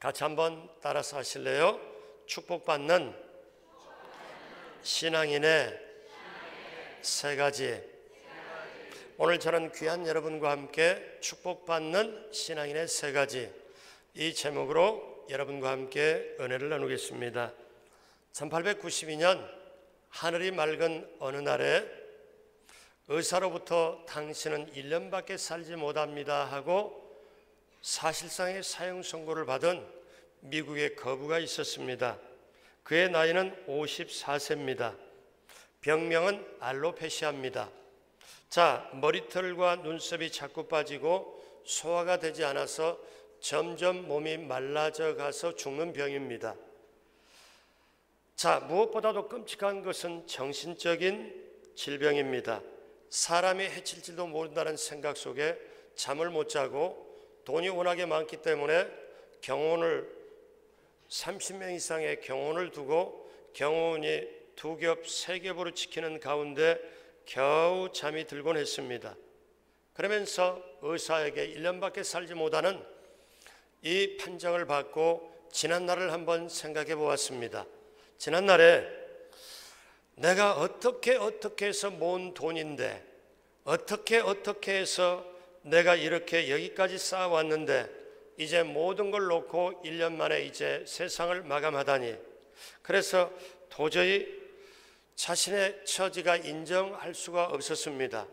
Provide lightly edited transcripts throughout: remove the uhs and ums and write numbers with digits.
같이 한번 따라서 하실래요? 축복받는 신앙인의 세 가지. 오늘 저는 귀한 여러분과 함께 축복받는 신앙인의 세 가지, 이 제목으로 여러분과 함께 은혜를 나누겠습니다. 1892년 하늘이 맑은 어느 날에 의사로부터 당신은 1년밖에 살지 못합니다 하고 사실상의 사형 선고를 받은 미국의 거부가 있었습니다. 그의 나이는 54세입니다. 병명은 알로페시아입니다. 머리털과 눈썹이 자꾸 빠지고 소화가 되지 않아서 점점 몸이 말라져 가서 죽는 병입니다. 무엇보다도 끔찍한 것은 정신적인 질병입니다. 사람이 해칠지도 모른다는 생각 속에 잠을 못 자고 돈이 워낙에 많기 때문에 30명 이상의 경호원을 두고 경호원이 2겹, 3겹으로 지키는 가운데 겨우 잠이 들곤 했습니다. 그러면서 의사에게 1년밖에 살지 못하는 이 판정을 받고 지난날을 한번 생각해 보았습니다. 지난날에 내가 어떻게 해서 모은 돈인데, 어떻게 해서 내가 이렇게 여기까지 쌓아왔는데 이제 모든 걸 놓고 1년 만에 이제 세상을 마감하다니. 그래서 도저히 자신의 처지가 인정할 수가 없었습니다.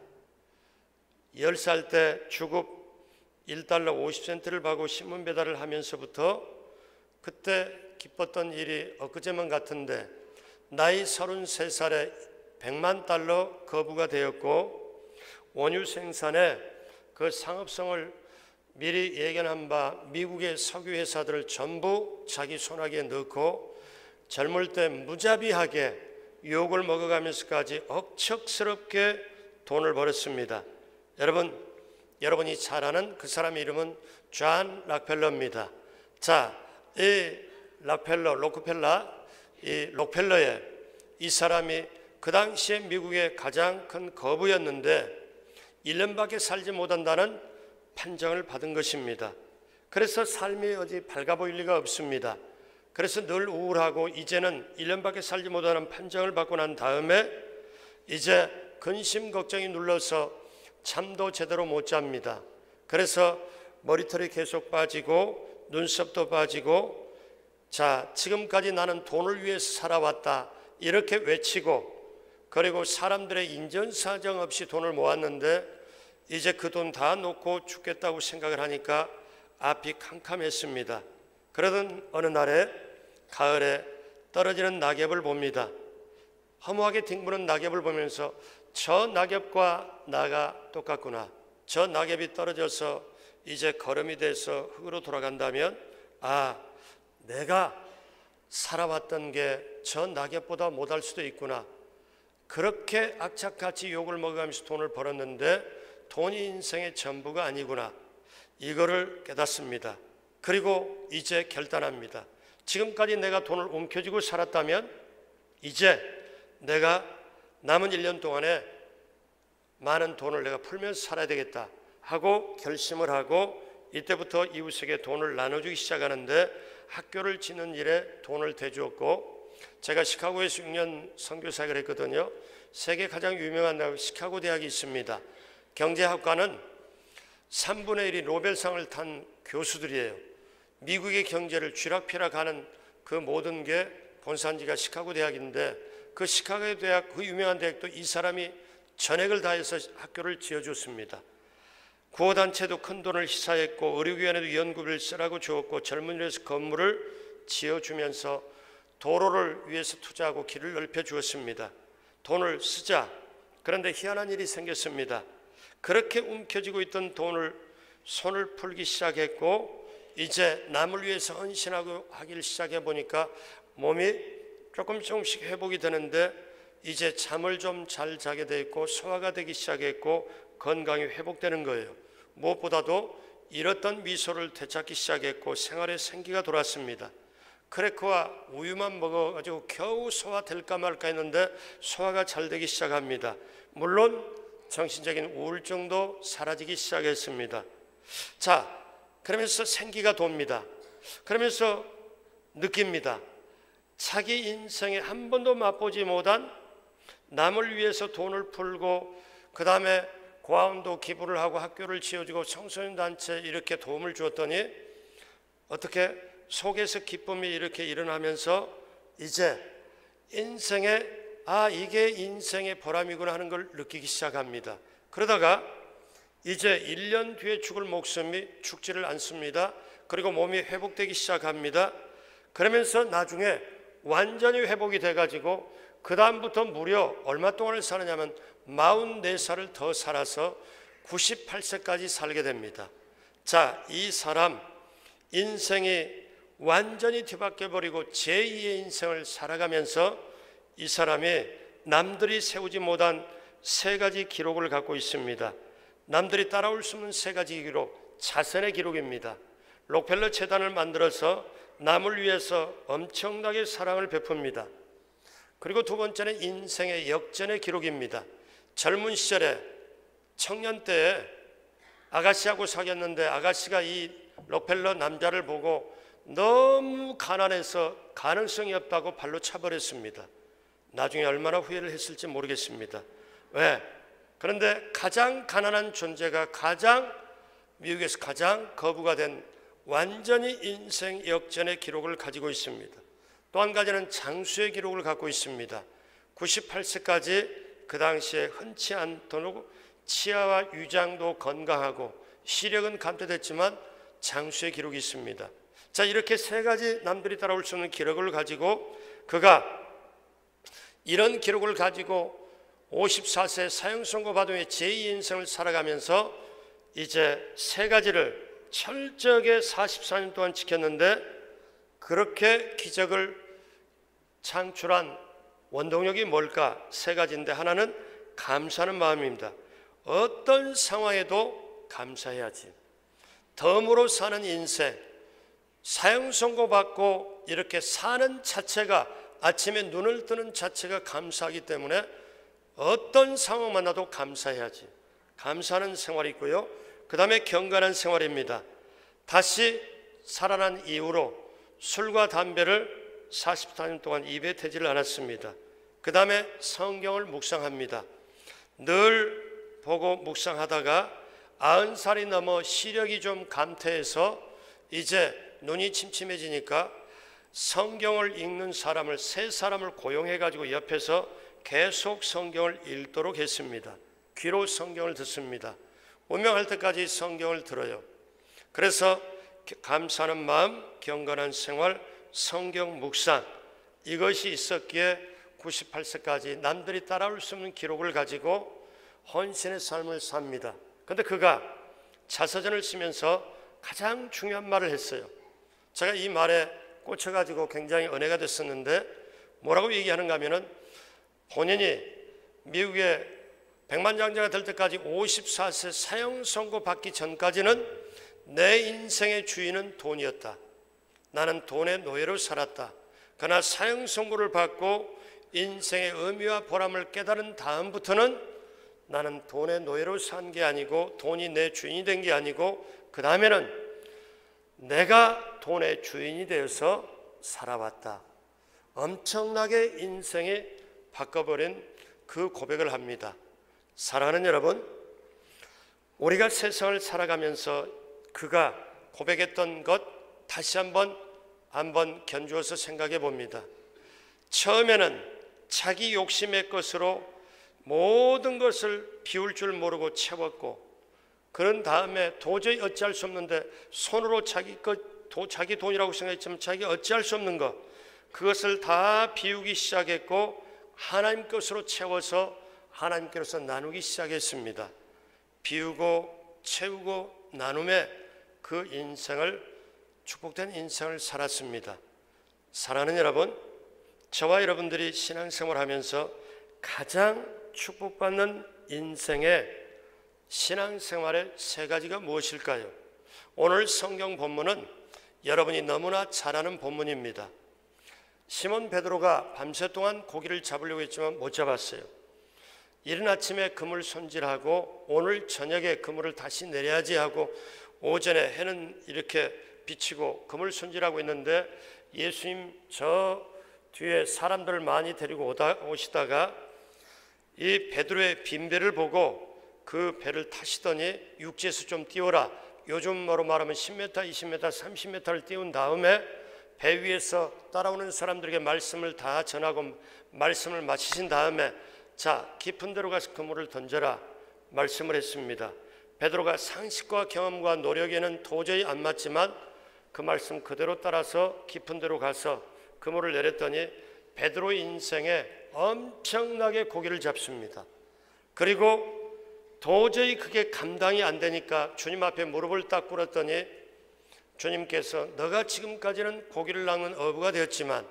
10살 때 주급 1달러 50센트를 받고 신문 배달을 하면서부터 그때 기뻤던 일이 엊그제만 같은데, 나이 33살에 100만 달러 거부가 되었고, 원유 생산에 그 상업성을 미리 예견한 바 미국의 석유 회사들을 전부 자기 손아귀에 넣고 젊을 때 무자비하게 욕을 먹어가면서까지 억척스럽게 돈을 벌었습니다. 여러분이 잘 아는 그 사람의 이름은 존 락펠러입니다. 이 록펠러의 이 사람이 그 당시에 미국의 가장 큰 거부였는데 1년밖에 살지 못한다는 판정을 받은 것입니다. 그래서 삶이 어디 밝아 보일 리가 없습니다. 그래서 늘 우울하고, 이제는 1년밖에 살지 못하는 판정을 받고 난 다음에 이제 근심 걱정이 눌러서 잠도 제대로 못 잡니다. 그래서 머리털이 계속 빠지고 눈썹도 빠지고, 지금까지 나는 돈을 위해서 살아왔다 이렇게 외치고, 그리고 사람들의 인정사정 없이 돈을 모았는데 이제 그 돈 다 놓고 죽겠다고 생각을 하니까 앞이 캄캄했습니다. 그러던 어느 날에 가을에 떨어지는 낙엽을 봅니다. 허무하게 뒹구는 낙엽을 보면서 저 낙엽과 나가 똑같구나. 저 낙엽이 떨어져서 이제 거름이 돼서 흙으로 돌아간다면, 내가 살아왔던 게 저 낙엽보다 못할 수도 있구나. 그렇게 악착같이 욕을 먹으면서 돈을 벌었는데 돈이 인생의 전부가 아니구나. 이거를 깨닫습니다. 그리고 이제 결단합니다. 지금까지 내가 돈을 움켜쥐고 살았다면 이제 내가 남은 1년 동안에 많은 돈을 내가 풀면서 살아야 되겠다 하고 결심을 하고, 이때부터 이웃에게 돈을 나눠주기 시작하는데 학교를 짓는 일에 돈을 대주었고, 제가 시카고에서 6년 선교사역을 했거든요. 세계 가장 유명한 대학 시카고 대학이 있습니다. 경제학과는 3분의 1이 노벨상을 탄 교수들이에요. 미국의 경제를 쥐락펴락하는 그 모든 게 본산지가 시카고 대학인데, 그 시카고 대학, 그 유명한 대학도 이 사람이 전액을 다해서 학교를 지어줬습니다. 구호단체도 큰 돈을 희사했고, 의료기관에도 연구비를 쓰라고 주었고, 젊은이를 위해서 건물을 지어주면서 도로를 위해서 투자하고 길을 넓혀 주었습니다. 돈을 쓰자. 그런데 희한한 일이 생겼습니다. 그렇게 움켜쥐고 있던 돈을 손을 풀기 시작했고, 이제 남을 위해서 헌신하고 하기를 시작해 보니까 몸이 조금씩 회복이 되는데 이제 잠을 좀 잘 자게 돼 있고 소화가 되기 시작했고 건강이 회복되는 거예요. 무엇보다도 잃었던 미소를 되찾기 시작했고 생활에 생기가 돌았습니다. 크래커와 우유만 먹어가지고 겨우 소화될까 말까 했는데 소화가 잘 되기 시작합니다. 물론 정신적인 우울증도 사라지기 시작했습니다. 그러면서 생기가 돕니다. 그러면서 느낍니다. 자기 인생에 한 번도 맛보지 못한 남을 위해서 돈을 풀고 그 다음에 고아원도 기부를 하고 학교를 지어주고 청소년 단체에 이렇게 도움을 주었더니 어떻게 속에서 기쁨이 이렇게 일어나면서 이제 인생에 이게 인생의 보람이구나 하는 걸 느끼기 시작합니다. 그러다가 이제 1년 뒤에 죽을 목숨이 죽지를 않습니다. 그리고 몸이 회복되기 시작합니다. 그러면서 나중에 완전히 회복이 돼가지고 그 다음부터 무려 얼마 동안을 사느냐면 44살을 더 살아서 98세까지 살게 됩니다. 자, 이 사람 인생이 완전히 뒤바뀌어 버리고 제2의 인생을 살아가면서 이 사람이 남들이 세우지 못한 3가지 기록을 갖고 있습니다. 남들이 따라올 수 없는 3가지 기록, 자선의 기록입니다. 록펠러 재단을 만들어서 남을 위해서 엄청나게 사랑을 베풉니다. 그리고 두 번째는 인생의 역전의 기록입니다. 젊은 시절에 청년 때에 아가씨하고 사귀었는데 아가씨가 이 록펠러 남자를 보고 너무 가난해서 가능성이 없다고 발로 차버렸습니다. 나중에 얼마나 후회를 했을지 모르겠습니다. 왜? 그런데 가장 가난한 존재가 미국에서 가장 거부가 된 완전히 인생 역전의 기록을 가지고 있습니다. 또 한 가지는 장수의 기록을 갖고 있습니다. 98세까지 그 당시에 흔치 않도록 치아와 위장도 건강하고 시력은 감퇴됐지만 장수의 기록이 있습니다. 자, 이렇게 3가지 남들이 따라올 수 없는 기록을 가지고 그가 이런 기록을 가지고 54세 사형선고 받은 후에 제2 인생을 살아가면서 이제 3가지를 철저하게 44년 동안 지켰는데 그렇게 기적을 창출한 원동력이 뭘까? 3가지인데 하나는 감사하는 마음입니다. 어떤 상황에도 감사해야지. 덤으로 사는 인생, 사형 선고받고 이렇게 사는 자체가 아침에 눈을 뜨는 자체가 감사하기 때문에 어떤 상황 만나도 감사해야지. 감사하는 생활이 있고요. 그 다음에 경건한 생활입니다. 다시 살아난 이후로 술과 담배를 44년 동안 입에 대지를 않았습니다. 그 다음에 성경을 묵상합니다. 늘 보고 묵상하다가 90살이 넘어 시력이 좀 감퇴해서 이제 눈이 침침해지니까 성경을 읽는 사람을 3사람을 고용해가지고 옆에서 계속 성경을 읽도록 했습니다. 귀로 성경을 듣습니다. 운명할 때까지 성경을 들어요. 그래서 감사하는 마음, 경건한 생활, 성경 묵상 이것이 있었기에 98세까지 남들이 따라올 수 없는 기록을 가지고 헌신의 삶을 삽니다. 그런데 그가 자서전을 쓰면서 가장 중요한 말을 했어요. 제가 이 말에 꽂혀가지고 굉장히 은혜가 됐었는데 뭐라고 얘기하는가 하면은 본인이 미국의 백만장자가 될 때까지 54세 사형 선고 받기 전까지는 내 인생의 주인은 돈이었다. 나는 돈의 노예로 살았다. 그러나 사형 선고를 받고 인생의 의미와 보람을 깨달은 다음부터는 나는 돈의 노예로 산 게 아니고 돈이 내 주인이 된 게 아니고 그 다음에는 내가 돈의 주인이 되어서 살아왔다. 엄청나게 인생이 바꿔버린 그 고백을 합니다. 사랑하는 여러분, 우리가 세상을 살아가면서 그가 고백했던 것 다시 한번 견주어서 생각해 봅니다. 처음에는 자기 욕심의 것으로 모든 것을 비울 줄 모르고 채웠고 그런 다음에 도저히 어찌할 수 없는데 손으로 자기 돈이라고 생각했지만 자기가 어찌할 수 없는 것 그것을 다 비우기 시작했고 하나님 것으로 채워서 하나님께로서 나누기 시작했습니다. 비우고 채우고 나눔에 그 인생을 축복된 인생을 살았습니다. 사랑하는 여러분, 저와 여러분들이 신앙생활하면서 가장 축복받는 인생의 신앙생활의 3가지가 무엇일까요? 오늘 성경 본문은 여러분이 너무나 잘 아는 본문입니다. 시몬 베드로가 밤새 동안 고기를 잡으려고 했지만 못 잡았어요. 이른 아침에 그물 손질하고 오늘 저녁에 그물을 다시 내려야지 하고 오전에 해는 이렇게 비치고 금을 손질하고 있는데 예수님 저 뒤에 사람들을 많이 데리고 오시다가 이 베드로의 빈배를 보고 그 배를 타시더니 육지에서 좀 띄워라. 요즘으로 말하면 10m, 20m, 30m를 띄운 다음에 배 위에서 따라오는 사람들에게 말씀을 다 전하고 말씀을 마치신 다음에 자, 깊은 데로 가서 그물을 던져라 말씀을 했습니다. 베드로가 상식과 경험과 노력에는 도저히 안 맞지만 그 말씀 그대로 따라서 깊은 데로 가서 그물을 내렸더니 베드로의 인생에 엄청나게 고기를 잡습니다. 그리고 도저히 그게 감당이 안 되니까 주님 앞에 무릎을 딱 꿇었더니 주님께서 너가 지금까지는 고기를 낚는 어부가 되었지만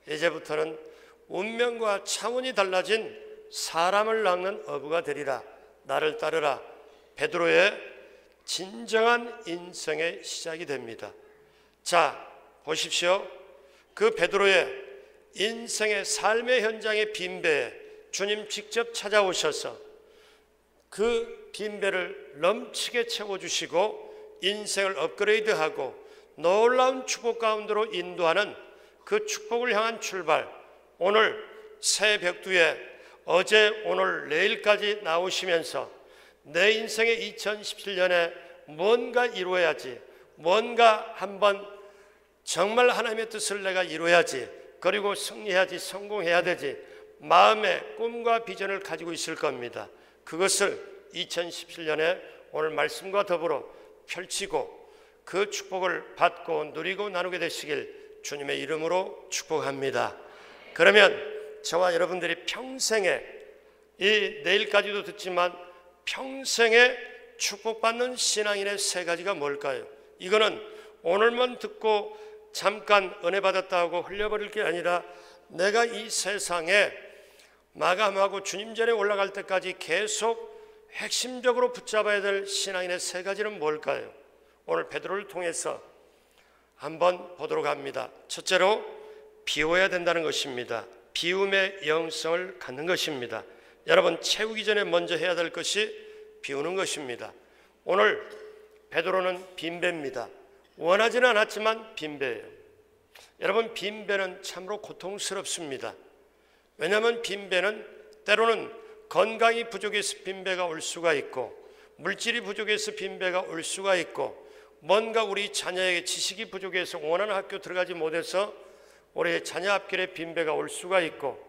이제부터는 운명과 차원이 달라진 사람을 낚는 어부가 되리라. 나를 따르라. 베드로의 진정한 인생의 시작이 됩니다. 자, 보십시오. 그 베드로의 인생의 삶의 현장의 빈배에 주님 직접 찾아오셔서 그 빈배를 넘치게 채워주시고 인생을 업그레이드하고 놀라운 축복 가운데로 인도하는 그 축복을 향한 출발, 오늘 새 벽두에 어제 오늘 내일까지 나오시면서 내 인생의 2017년에 뭔가 이루어야지, 뭔가 한번 정말 하나님의 뜻을 내가 이루어야지, 그리고 승리해야지, 성공해야 되지, 마음의 꿈과 비전을 가지고 있을 겁니다. 그것을 2017년에 오늘 말씀과 더불어 펼치고 그 축복을 받고 누리고 나누게 되시길 주님의 이름으로 축복합니다. 그러면 저와 여러분들이 평생에, 이 내일까지도 듣지만 평생에 축복받는 신앙인의 세 가지가 뭘까요? 이거는 오늘만 듣고 잠깐 은혜 받았다고 흘려버릴 게 아니라 내가 이 세상에 마감하고 주님 전에 올라갈 때까지 계속 핵심적으로 붙잡아야 될 신앙인의 세 가지는 뭘까요? 오늘 베드로를 통해서 한번 보도록 합니다. 첫째로 비워야 된다는 것입니다. 비움의 영성을 갖는 것입니다. 여러분, 채우기 전에 먼저 해야 될 것이 비우는 것입니다. 오늘 베드로는 빈배입니다. 원하지는 않았지만 빈배예요. 여러분, 빈배는 참으로 고통스럽습니다. 왜냐하면 빈배는 때로는 건강이 부족해서 빈배가 올 수가 있고, 물질이 부족해서 빈배가 올 수가 있고, 뭔가 우리 자녀에게 지식이 부족해서 원하는 학교 들어가지 못해서 우리 자녀 앞길에 빈배가 올 수가 있고,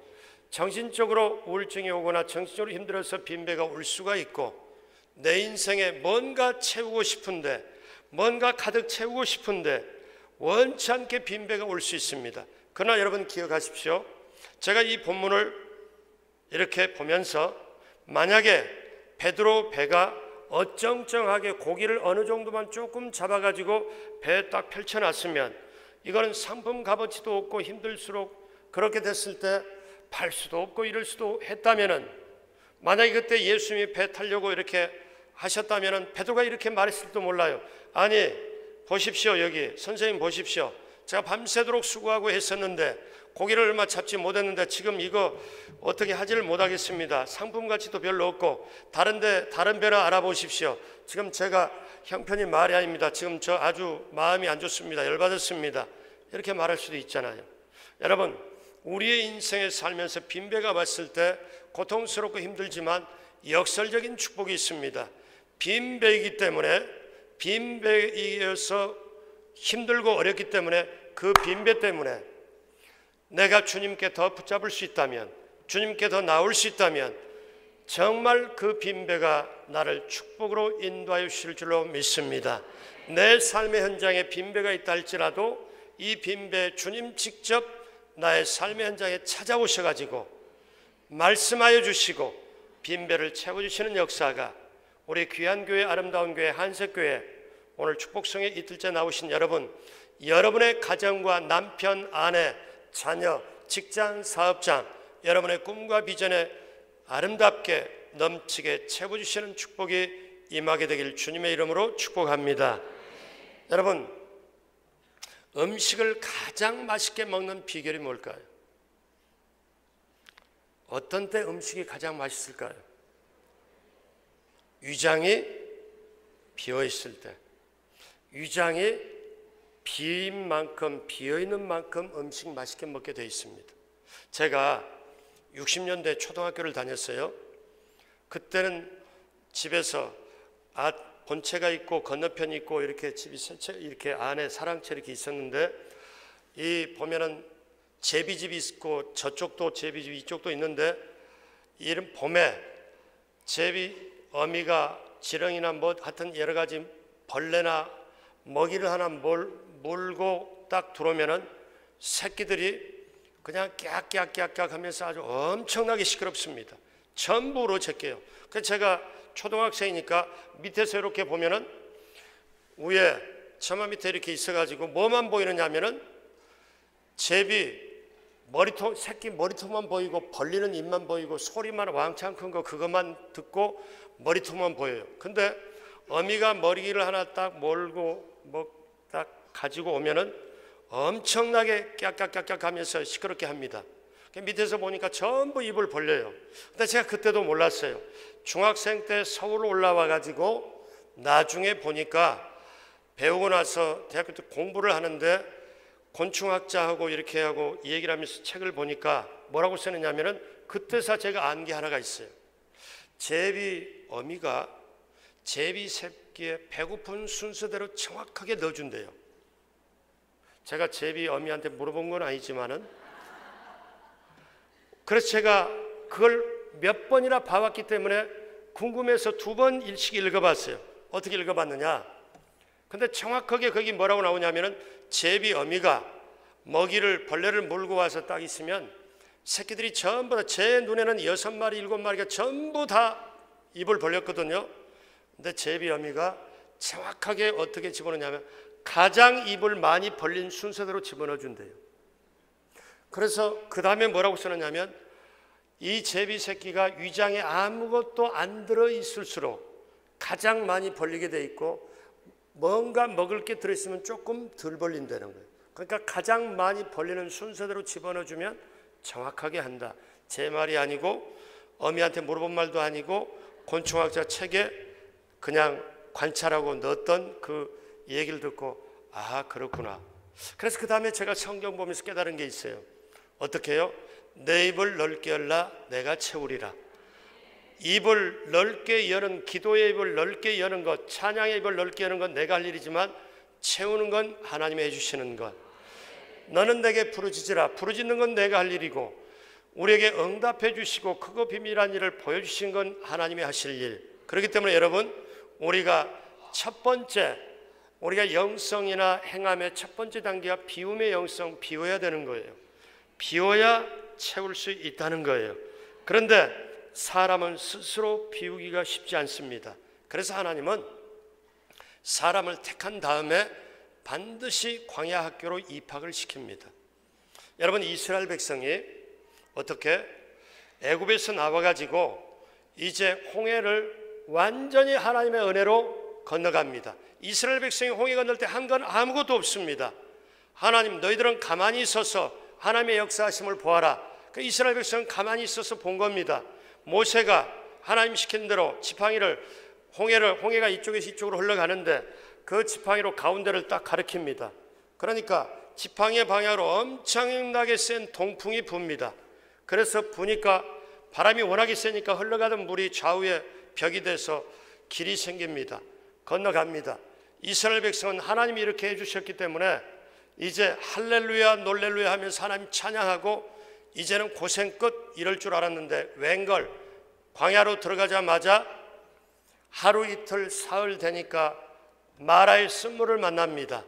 정신적으로 우울증이 오거나 정신적으로 힘들어서 빈배가 올 수가 있고, 내 인생에 뭔가 채우고 싶은데, 뭔가 가득 채우고 싶은데 원치 않게 빈배가 올 수 있습니다. 그러나 여러분 기억하십시오. 제가 이 본문을 이렇게 보면서 만약에 베드로 배가 어쩡쩡하게 고기를 어느 정도만 조금 잡아가지고 배에 딱 펼쳐놨으면 이거는 상품 값어치도 없고 힘들수록 그렇게 됐을 때 팔 수도 없고 이럴 수도 했다면은, 만약에 그때 예수님이 배 타려고 이렇게 하셨다면은 베드로가 이렇게 말했을지도 몰라요. 아니 보십시오, 여기 선생님 보십시오. 제가 밤새도록 수고하고 했었는데 고기를 얼마 잡지 못했는데 지금 이거 어떻게 하지를 못하겠습니다. 상품 가치도 별로 없고 다른 배나 알아보십시오. 지금 제가 형편이 말이 아닙니다. 지금 저 아주 마음이 안 좋습니다. 열받았습니다. 이렇게 말할 수도 있잖아요. 여러분, 우리의 인생에 살면서 빈배가 왔을 때 고통스럽고 힘들지만 역설적인 축복이 있습니다. 빈배이기 때문에, 빈배이어서 힘들고 어렵기 때문에 그 빈배 때문에 내가 주님께 더 붙잡을 수 있다면, 주님께 더 나올 수 있다면 정말 그 빈배가 나를 축복으로 인도하여 주실 줄로 믿습니다. 내 삶의 현장에 빈배가 있다 할지라도 이 빈배 주님 직접 나의 삶의 현장에 찾아오셔가지고 말씀하여 주시고 빈배를 채워주시는 역사가 우리 귀한 교회, 아름다운 교회, 한색교회, 오늘 축복성의 이틀째 나오신 여러분, 여러분의 가정과 남편, 아내, 자녀, 직장, 사업장, 여러분의 꿈과 비전에 아름답게 넘치게 채워주시는 축복이 임하게 되길 주님의 이름으로 축복합니다. 여러분, 음식을 가장 맛있게 먹는 비결이 뭘까요? 어떤 때 음식이 가장 맛있을까요? 위장이 비어 있을 때, 위장이 빈 만큼, 비어있는 만큼 음식 맛있게 먹게 돼 있습니다. 제가 60년대 초등학교를 다녔어요. 그때는 집에서 본체가 있고 건너편이 있고 이렇게 집이 이렇게 안에 사랑채 이렇게 있었는데, 이 보면은 제비집이 있고 저쪽도 제비집 이쪽도 있는데, 이런 봄에 제비 어미가 지렁이나 뭐 하여튼 여러 가지 벌레나 먹이를 하나 물고 딱 들어오면은 새끼들이 그냥 깍깍깍깍 하면서 아주 엄청나게 시끄럽습니다. 전부 울어제껴요. 그래서 제가 초등학생이니까 밑에서 이렇게 보면은 위에 처마 밑에 이렇게 있어가지고 뭐만 보이느냐 하면은 제비 머리통, 새끼 머리통만 보이고 벌리는 입만 보이고 소리만 왕창 큰 거 그것만 듣고 머리통만 보여요. 근데 어미가 머리를 하나 딱 몰고 뭐 딱 가지고 오면은 엄청나게 깍깍깍깍 하면서 시끄럽게 합니다. 밑에서 보니까 전부 입을 벌려요. 근데 제가 그때도 몰랐어요. 중학생 때 서울 올라와 가지고 나중에 보니까 배우고 나서 대학교 때 공부를 하는데 곤충학자하고 이렇게 하고 이 얘기를 하면서 책을 보니까 뭐라고 쓰느냐면은 그때서 제가 안 게 하나가 있어요. 제비 어미가 제비 새끼에 배고픈 순서대로 정확하게 넣어준대요. 제가 제비 어미한테 물어본 건 아니지만은, 그래서 제가 그걸 몇 번이나 봐왔기 때문에 궁금해서 2번 일찍 읽어봤어요. 어떻게 읽어봤느냐? 근데 정확하게 거기 뭐라고 나오냐면은 제비 어미가 먹이를 벌레를 물고 와서 딱 있으면 새끼들이 전부 다, 제 눈에는 6마리 7마리가 전부 다 입을 벌렸거든요. 근데 제비 어미가 정확하게 어떻게 집어넣냐면 가장 입을 많이 벌린 순서대로 집어넣어준대요. 그래서 그 다음에 뭐라고 써놨냐면 이 제비 새끼가 위장에 아무것도 안 들어있을수록 가장 많이 벌리게 돼 있고, 뭔가 먹을 게 들어있으면 조금 덜 벌린다는 거예요. 그러니까 가장 많이 벌리는 순서대로 집어넣어주면 정확하게 한다. 제 말이 아니고 어미한테 물어본 말도 아니고 곤충학자 책에 그냥 관찰하고 넣었던 그 얘기를 듣고, 아 그렇구나. 그래서 그 다음에 제가 성경 보면서 깨달은 게 있어요. 어떻게 해요? 내 입을 넓게 열라 내가 채우리라. 입을 넓게 여는, 기도의 입을 넓게 여는 것, 찬양의 입을 넓게 여는 건 내가 할 일이지만 채우는 건 하나님이 해주시는 것. 너는 내게 부르짖으라. 부르짖는 건 내가 할 일이고 우리에게 응답해 주시고 크고 비밀한 일을 보여주신 건 하나님이 하실 일. 그렇기 때문에 여러분, 우리가 첫 번째, 우리가 영성이나 행함의 첫 번째 단계가 비움의 영성, 비워야 되는 거예요. 비워야 채울 수 있다는 거예요. 그런데 사람은 스스로 비우기가 쉽지 않습니다. 그래서 하나님은 사람을 택한 다음에 반드시 광야 학교로 입학을 시킵니다. 여러분, 이스라엘 백성이 어떻게 애굽에서 나와가지고 이제 홍해를 완전히 하나님의 은혜로 건너갑니다. 이스라엘 백성이 홍해 건널 때 한 건 아무것도 없습니다. 하나님, 너희들은 가만히 있어서 하나님의 역사하심을 보아라. 그 이스라엘 백성은 가만히 있어서 본 겁니다. 모세가 하나님 시킨 대로 지팡이를, 홍해가 이쪽에서 이쪽으로 흘러가는데 그 지팡이로 가운데를 딱 가리킵니다. 그러니까 지팡이의 방향으로 엄청나게 센 동풍이 붑니다. 그래서 부니까 바람이 워낙에 세니까 흘러가던 물이 좌우에 벽이 돼서 길이 생깁니다. 건너갑니다. 이스라엘 백성은 하나님이 이렇게 해주셨기 때문에 이제 할렐루야 놀렐루야 하면서 하나님 찬양하고 이제는 고생 끝 이럴 줄 알았는데, 웬걸 광야로 들어가자마자 하루 이틀 사흘 되니까 마라의 쓴물을 만납니다.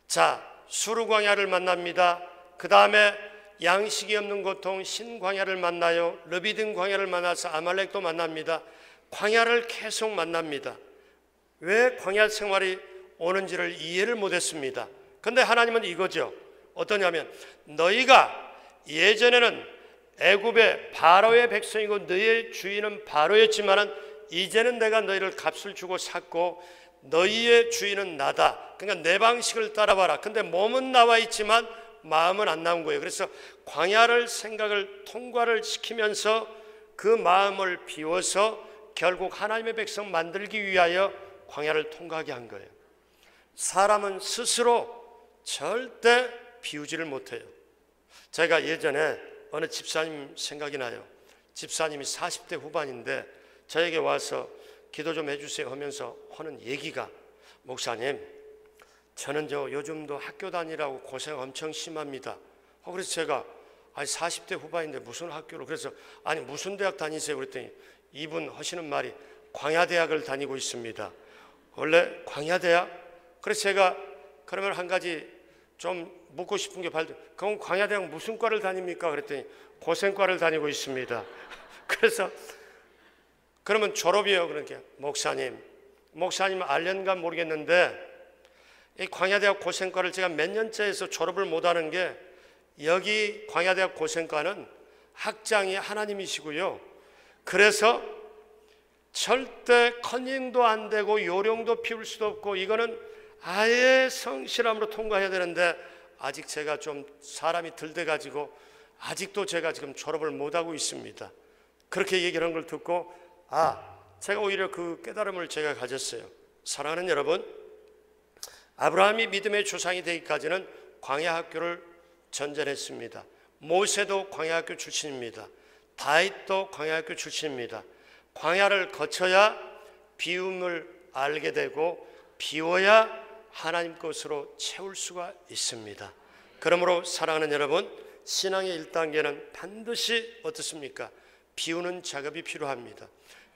자, 수르 광야를 만납니다. 그 다음에 양식이 없는 고통 신광야를 만나요. 르비딘 광야를 만나서 아말렉도 만납니다. 광야를 계속 만납니다. 왜 광야 생활이 오는지를 이해를 못했습니다. 근데 하나님은 이거죠. 어떠냐면, 너희가 예전에는 애굽의 바로의 백성이고 너희의 주인은 바로였지만은 이제는 내가 너희를 값을 주고 샀고 너희의 주인은 나다. 그러니까 내 방식을 따라봐라. 근데 몸은 나와 있지만 마음은 안 나온 거예요. 그래서 광야를 생각을 통과를 시키면서 그 마음을 비워서 결국 하나님의 백성 만들기 위하여 광야를 통과하게 한 거예요. 사람은 스스로 절대 비우지를 못해요. 제가 예전에 어느 집사님 생각이 나요. 집사님이 40대 후반인데 저에게 와서 기도 좀 해주세요 하면서 하는 얘기가, 목사님, 저는 요즘도 학교 다니라고 고생 엄청 심합니다. 그래서 제가 40대 후반인데 무슨 학교를, 그래서 아니 무슨 대학 다니세요 그랬더니 이분 하시는 말이 광야대학을 다니고 있습니다. 원래 광야대학? 그래서 제가 그러면 한 가지 좀 묻고 싶은 게, 그럼 광야대학 무슨 과를 다닙니까? 그랬더니 고생과를 다니고 있습니다. 그래서 그러면 졸업이요. 그러니까 목사님 알련가 모르겠는데 이 광야대학 고생과를 제가 몇 년째 해서 졸업을 못하는 게, 여기 광야대학 고생과는 학장이 하나님이시고요. 그래서 절대 컨닝도 안 되고 요령도 피울 수도 없고 이거는 아예 성실함으로 통과해야 되는데, 아직 제가 좀 사람이 덜 돼가지고 아직도 제가 지금 졸업을 못하고 있습니다. 그렇게 얘기하는 걸 듣고 제가 오히려 그 깨달음을 제가 가졌어요. 사랑하는 여러분, 아브라함이 믿음의 조상이 되기까지는 광야학교를 전전했습니다. 모세도 광야학교 출신입니다. 다윗도 광야학교 출신입니다. 광야를 거쳐야 비움을 알게 되고 비워야 하나님 것으로 채울 수가 있습니다. 그러므로 사랑하는 여러분, 신앙의 1단계는 반드시 어떻습니까? 비우는 작업이 필요합니다.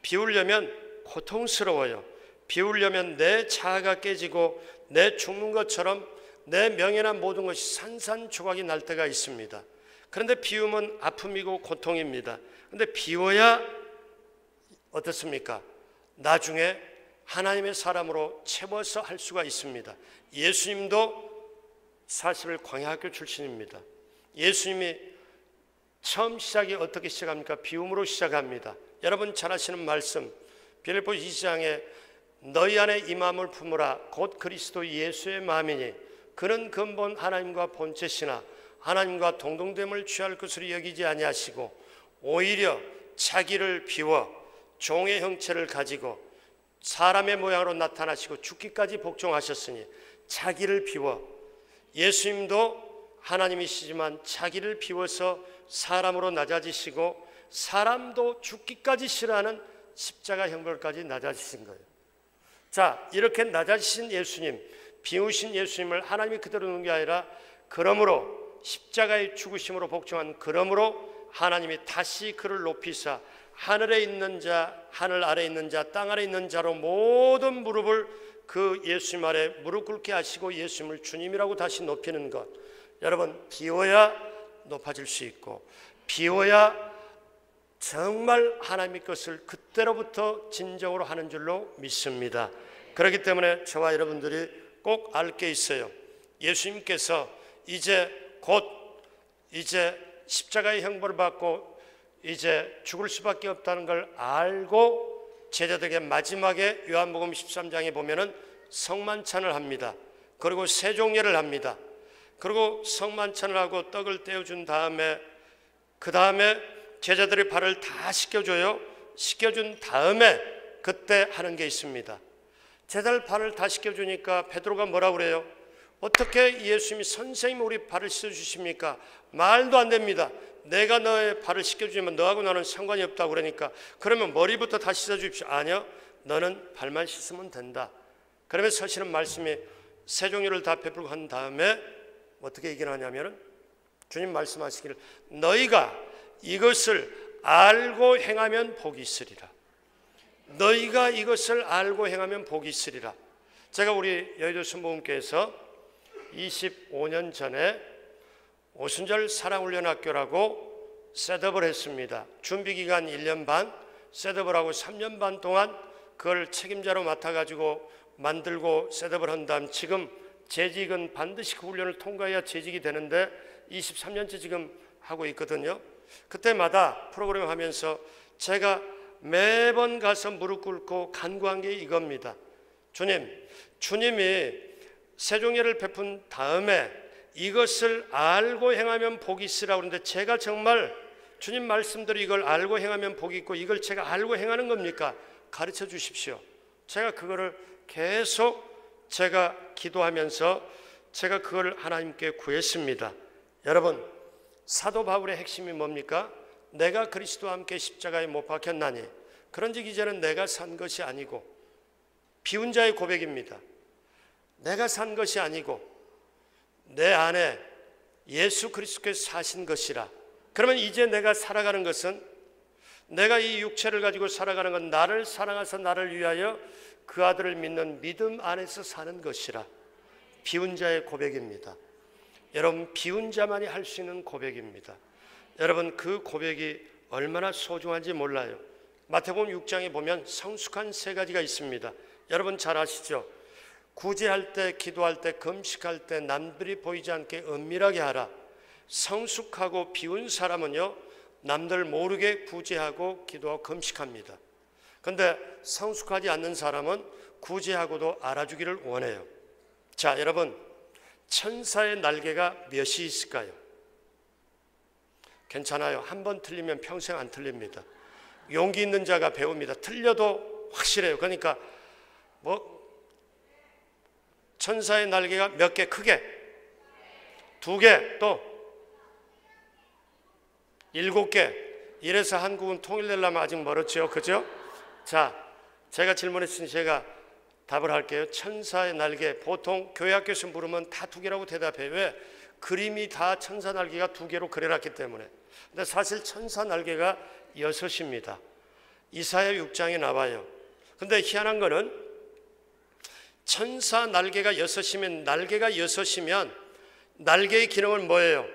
비우려면 고통스러워요. 비우려면 내 자아가 깨지고 내 죽는 것처럼 내 명예나 모든 것이 산산조각이 날 때가 있습니다. 그런데 비움은 아픔이고 고통입니다. 그런데 비워야 어떻습니까? 나중에 하나님의 사람으로 채워서 할 수가 있습니다. 예수님도 사실 광야학교 출신입니다. 예수님이 처음 시작이 어떻게 시작합니까? 비움으로 시작합니다. 여러분 잘 아시는 말씀, 빌립보서 2장에 너희 안에 이 마음을 품으라 곧 그리스도 예수의 마음이니 그는 근본 하나님과 본체시나 하나님과 동등됨을 취할 것으로 여기지 아니하시고 오히려 자기를 비워 종의 형체를 가지고 사람의 모양으로 나타나시고 죽기까지 복종하셨으니 자기를 비워, 예수님도 하나님이시지만 자기를 비워서 사람으로 낮아지시고 사람도 죽기까지 싫어하는 십자가 형벌까지 낮아지신 거예요. 자, 이렇게 낮아지신 예수님, 비우신 예수님을 하나님이 그대로 놓은 게 아니라 그러므로 십자가의 죽으심으로 복종한, 그러므로 하나님이 다시 그를 높이사 하늘에 있는 자, 하늘 아래 있는 자, 땅 아래 있는 자로 모든 무릎을 그 예수님 아래 무릎 꿇게 하시고 예수님을 주님이라고 다시 높이는 것. 여러분, 비워야 높아질 수 있고 비워야 정말 하나님의 것을 그때로부터 진정으로 하는 줄로 믿습니다. 그렇기 때문에 저와 여러분들이 꼭 알 게 있어요. 예수님께서 이제 십자가의 형벌을 받고 이제 죽을 수밖에 없다는 걸 알고 제자들에게 마지막에 요한복음 13장에 보면은 성만찬을 합니다. 그리고 세종례를 합니다. 그리고 성만찬을 하고 떡을 떼어준 다음에 그 다음에 제자들의 발을 다 씻겨줘요. 씻겨준 다음에 그때 하는 게 있습니다. 제자들 발을 다 씻겨주니까 베드로가 뭐라고 그래요? 어떻게 예수님이 선생님 우리 발을 씻어주십니까? 말도 안 됩니다. 내가 너의 발을 씻겨주면 너하고 나는 상관이 없다고 그러니까 그러면 머리부터 다 씻어주십시오. 아니요, 너는 발만 씻으면 된다. 그러면서 하시는 말씀이 세종례를 다 베풀고 한 다음에 어떻게 얘기를 하냐면은 주님 말씀하시기를 너희가 이것을 알고 행하면 복이 있으리라. 너희가 이것을 알고 행하면 복이 있으리라. 제가 우리 여의도 순복음교회에서 25년 전에 오순절 사랑훈련학교라고 셋업을 했습니다. 준비기간 1년 반, 셋업을 하고 3년 반 동안 그걸 책임자로 맡아가지고 만들고 셋업을 한 다음 지금 재직은 반드시 그 훈련을 통과해야 재직이 되는데 23년째 지금 하고 있거든요. 그때마다 프로그램 하면서 제가 매번 가서 무릎 꿇고 간구한 게 이겁니다. 주님이 세종례를 베푼 다음에 이것을 알고 행하면 복이 있으라고 그러는데 제가 정말 주님 말씀대로 이걸 알고 행하면 복이 있고 이걸 제가 알고 행하는 겁니까? 가르쳐 주십시오. 제가 그거를 계속 제가 기도하면서 제가 그걸 하나님께 구했습니다. 여러분, 사도 바울의 핵심이 뭡니까? 내가 그리스도와 함께 십자가에 못 박혔나니 그런즉 이제는 내가 산 것이 아니고, 비운 자의 고백입니다. 내가 산 것이 아니고 내 안에 예수 그리스도께서 사신 것이라. 그러면 이제 내가 살아가는 것은, 내가 이 육체를 가지고 살아가는 건 나를 사랑하사 나를 위하여 그 아들을 믿는 믿음 안에서 사는 것이라. 비운 자의 고백입니다. 여러분, 비운 자만이 할 수 있는 고백입니다. 여러분, 그 고백이 얼마나 소중한지 몰라요. 마태복음 6장에 보면 성숙한 세 가지가 있습니다. 여러분 잘 아시죠? 구제할 때, 기도할 때, 금식할 때 남들이 보이지 않게 은밀하게 하라. 성숙하고 비운 사람은요, 남들 모르게 구제하고 기도하고 금식합니다. 그런데 성숙하지 않는 사람은 구제하고도 알아주기를 원해요. 자, 여러분, 천사의 날개가 몇이 있을까요? 괜찮아요. 한 번 틀리면 평생 안 틀립니다. 용기 있는 자가 배웁니다. 틀려도 확실해요. 그러니까 천사의 날개가 몇 개? 크게 2개, 또 7개. 이래서 한국은 통일되려면 아직 멀었죠, 그죠? 자, 제가 질문했으니 제가 답을 할게요. 천사의 날개, 보통 교회 학교에서 물으면 다 2개라고 대답해요. 왜? 그림이 다 천사 날개가 2개로 그려놨기 때문에. 근데 사실 천사 날개가 6입니다. 이사야 6장에 나와요. 근데 희한한 거는 천사 날개가 6이면, 날개가 6이면 날개의 기능은 뭐예요?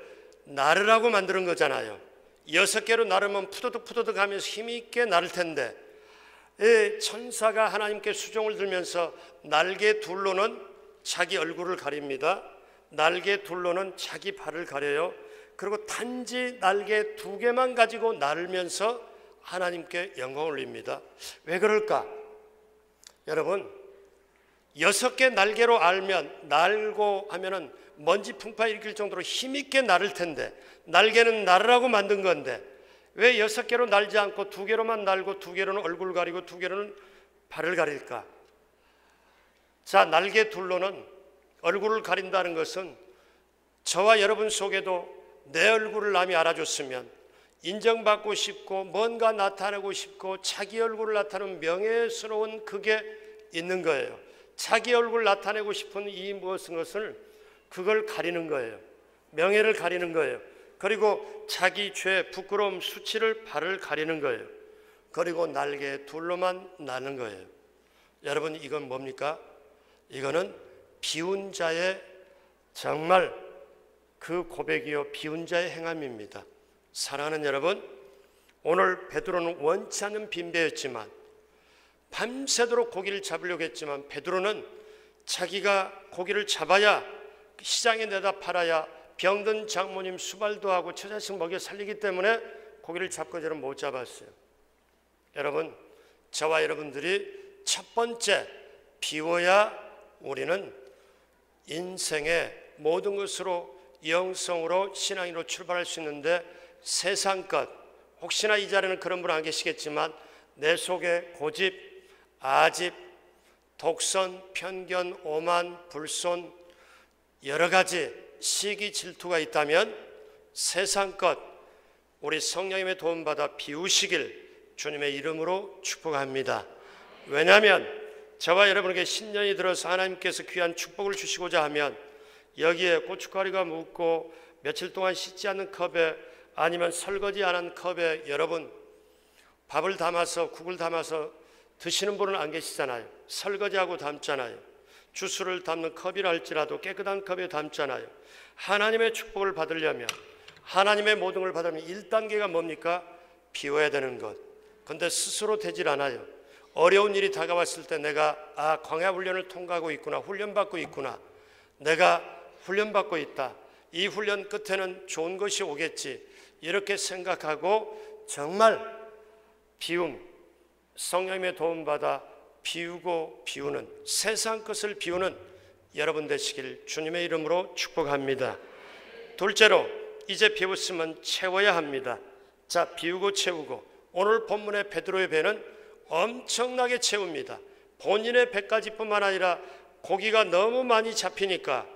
나르라고 만드는 거잖아요. 6개로 나르면 푸드득 하면서 힘이 있게 나를 텐데, 천사가 하나님께 수종을 들면서 날개 둘로는 자기 얼굴을 가립니다. 날개 둘로는 자기 발을 가려요. 그리고 단지 날개 2개만 가지고 날면서 하나님께 영광을 올립니다. 왜 그럴까? 여러분, 6개 날개로 날고 하면은 먼지 풍파 일으킬 정도로 힘있게 날을 텐데, 날개는 날으라고 만든 건데 왜 6개로 날지 않고 2개로만 날고 2개로는 얼굴을 가리고 2개로는 발을 가릴까? 자, 날개 둘로는 얼굴을 가린다는 것은 저와 여러분 속에도 내 얼굴을 남이 알아줬으면 인정받고 싶고 뭔가 나타내고 싶고 자기 얼굴을 나타내는 명예스러운 그게 있는 거예요. 자기 얼굴을 나타내고 싶은 이 무엇인 것을 그걸 가리는 거예요. 명예를 가리는 거예요. 그리고 자기 죄, 부끄러움, 수치를 발을 가리는 거예요. 그리고 날개 둘로만 나는 거예요. 여러분, 이건 뭡니까? 이거는 비운 자의 정말 그 고백이요, 비운 자의 행함입니다. 사랑하는 여러분, 오늘 베드로는 원치 않는 빈배였지만, 밤새도록 고기를 잡으려고 했지만, 베드로는 자기가 고기를 잡아야 시장에 내다 팔아야 병든 장모님 수발도 하고 처자식 먹여 살리기 때문에 고기를 잡고저는 못 잡았어요. 여러분, 저와 여러분들이 첫 번째 비워야 우리는 인생의 모든 것으로 영성으로 신앙으로 출발할 수 있는데, 세상 것, 혹시나 이 자리에는 그런 분 안 계시겠지만 내 속에 고집, 아집, 독선, 편견, 오만, 불손, 여러 가지 시기, 질투가 있다면 세상 것 우리 성령님의 도움받아 비우시길 주님의 이름으로 축복합니다. 왜냐하면 저와 여러분에게 신년이 들어서 하나님께서 귀한 축복을 주시고자 하면 여기에 고춧가루가 묻고 며칠 동안 씻지 않는 컵에, 아니면 설거지 안 한 컵에 여러분 밥을 담아서 국을 담아서 드시는 분은 안 계시잖아요. 설거지하고 담잖아요. 주스를 담는 컵이라 할지라도 깨끗한 컵에 담잖아요. 하나님의 축복을 받으려면, 하나님의 모든 걸 받으려면 1단계가 뭡니까? 비워야 되는 것. 그런데 스스로 되질 않아요. 어려운 일이 다가왔을 때 내가 광야 훈련을 통과하고 있구나, 훈련받고 있구나, 내가 훈련받고 있다, 이 훈련 끝에는 좋은 것이 오겠지, 이렇게 생각하고 정말 비움, 성령님의 도움받아 비우고 비우는, 세상 것을 비우는 여러분 되시길 주님의 이름으로 축복합니다. 둘째로, 이제 비웠으면 채워야 합니다. 자, 비우고 채우고, 오늘 본문의 베드로의 배는 엄청나게 채웁니다. 본인의 배까지뿐만 아니라 고기가 너무 많이 잡히니까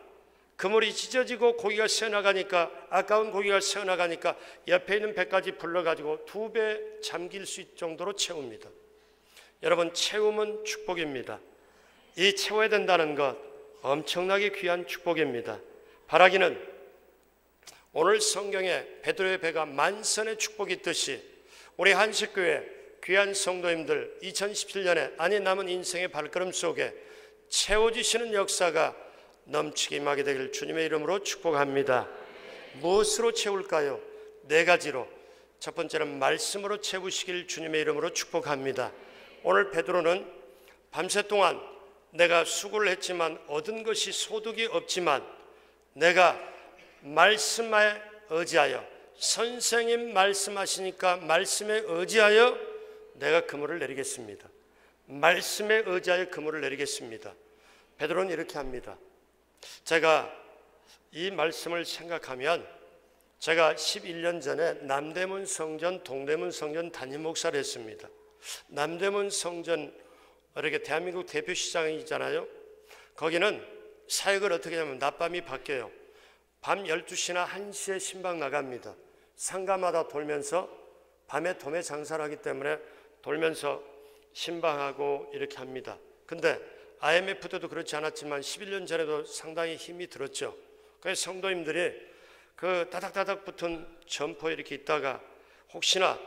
그물이 찢어지고 고기가 새어나가니까, 아까운 고기가 새어나가니까 옆에 있는 배까지 불러가지고 2배 잠길 수 있을 정도로 채웁니다. 여러분, 채움은 축복입니다. 이 채워야 된다는 것 엄청나게 귀한 축복입니다. 바라기는 오늘 성경에 베드로의 배가 만선의 축복이 있듯이 우리 한식교회 귀한 성도님들 2017년에 아니 남은 인생의 발걸음 속에 채워주시는 역사가 넘치게 임하게 되기를 주님의 이름으로 축복합니다. 무엇으로 채울까요? 4가지로. 첫 번째는 말씀으로 채우시길 주님의 이름으로 축복합니다. 오늘 베드로는 밤새 동안 내가 수고를 했지만 얻은 것이 소득이 없지만 내가 말씀에 의지하여, 선생님 말씀하시니까 말씀에 의지하여 내가 그물을 내리겠습니다. 말씀에 의지하여 그물을 내리겠습니다. 베드로는 이렇게 합니다. 제가 이 말씀을 생각하면 제가 11년 전에 남대문 성전, 동대문 성전 담임 목사를 했습니다. 남대문 성전, 이렇게 대한민국 대표 시장이잖아요. 거기는 사역을 어떻게 하냐면 낮밤이 바뀌어요. 밤 12시나 1시에 신방 나갑니다. 상가마다 돌면서 밤에 도매 장사를 하기 때문에 돌면서 신방하고 이렇게 합니다. 근데 IMF 때도 그렇지 않았지만 11년 전에도 상당히 힘이 들었죠. 그래서 성도님들이 그 다닥다닥 붙은 점포에 이렇게 있다가 혹시나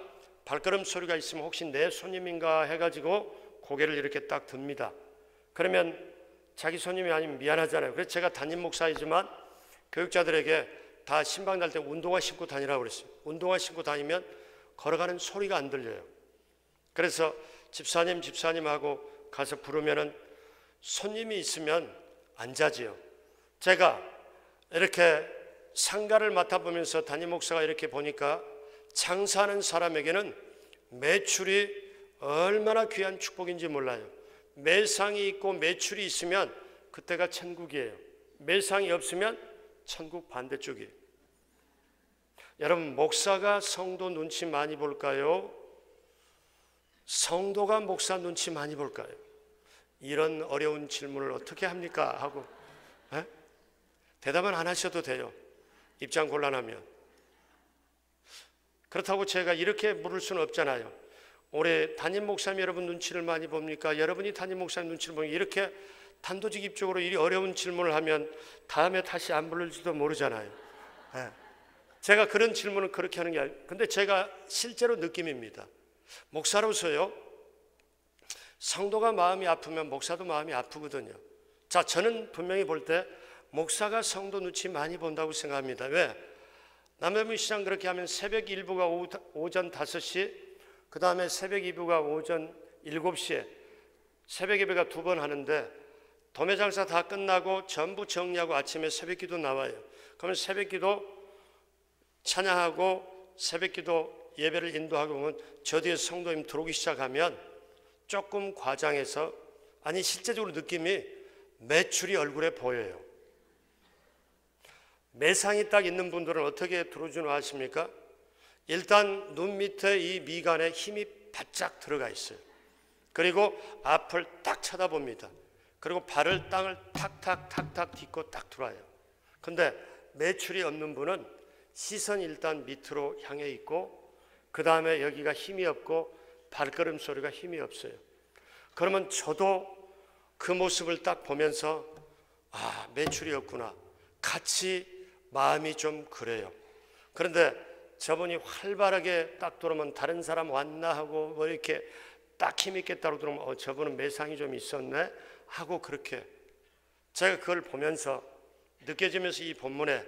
발걸음 소리가 있으면 혹시 내 손님인가 해가지고 고개를 이렇게 딱 듭니다. 그러면 자기 손님이 아니면 미안하잖아요. 그래서 제가 담임 목사이지만 교육자들에게 다 신방 날 때 운동화 신고 다니라고 그랬어요. 운동화 신고 다니면 걸어가는 소리가 안 들려요. 그래서 집사님하고 가서 부르면은 손님이 있으면 안 자지요. 제가 이렇게 상가를 맡아보면서 담임 목사가 이렇게 보니까 장사하는 사람에게는 매출이 얼마나 귀한 축복인지 몰라요. 매상이 있고 매출이 있으면 그때가 천국이에요. 매상이 없으면 천국 반대쪽이에요. 여러분, 목사가 성도 눈치 많이 볼까요? 성도가 목사 눈치 많이 볼까요? 이런 어려운 질문을 어떻게 합니까? 하고 대답은 안 하셔도 돼요. 입장 곤란하면. 그렇다고 제가 이렇게 물을 수는 없잖아요. 올해 담임 목사님 여러분 눈치를 많이 봅니까? 여러분이 담임 목사님 눈치를 보니까 이렇게 단도직입적으로 이 어려운 질문을 하면 다음에 다시 안 부를지도 모르잖아요. 제가 그런 질문을 그렇게 하는 게 아니에요. 근데 제가 실제로 느낌입니다. 목사로서요, 성도가 마음이 아프면 목사도 마음이 아프거든요. 자, 저는 분명히 볼 때 목사가 성도 눈치 많이 본다고 생각합니다. 왜? 남대문 시장 그렇게 하면 새벽 1부가 오전 5시, 그 다음에 새벽 2부가 오전 7시에 새벽 예배가 2번 하는데 도매장사 다 끝나고 전부 정리하고 아침에 새벽기도 나와요. 그러면 새벽기도 찬양하고 새벽기도 예배를 인도하고 보면 저 뒤에 성도님 들어오기 시작하면 조금 과장해서, 아니 실제적으로 느낌이 매출이 얼굴에 보여요. 매상이 딱 있는 분들은 어떻게 들어오지는 아십니까? 일단 눈 밑에 이 미간에 힘이 바짝 들어가 있어요. 그리고 앞을 딱 쳐다봅니다. 그리고 발을 땅을 탁탁 딛고 딱 들어와요. 근데 매출이 없는 분은 시선이 일단 밑으로 향해 있고 그 다음에 여기가 힘이 없고 발걸음 소리가 힘이 없어요. 그러면 저도 그 모습을 딱 보면서 아, 매출이 없구나. 같이 마음이 좀 그래요. 그런데 저분이 활발하게 딱 들어오면 다른 사람 왔나 하고 뭐 이렇게 딱 힘있게 따로 들어오면 저분은 매상이 좀 있었네 하고, 그렇게 제가 그걸 보면서 느껴지면서 이 본문에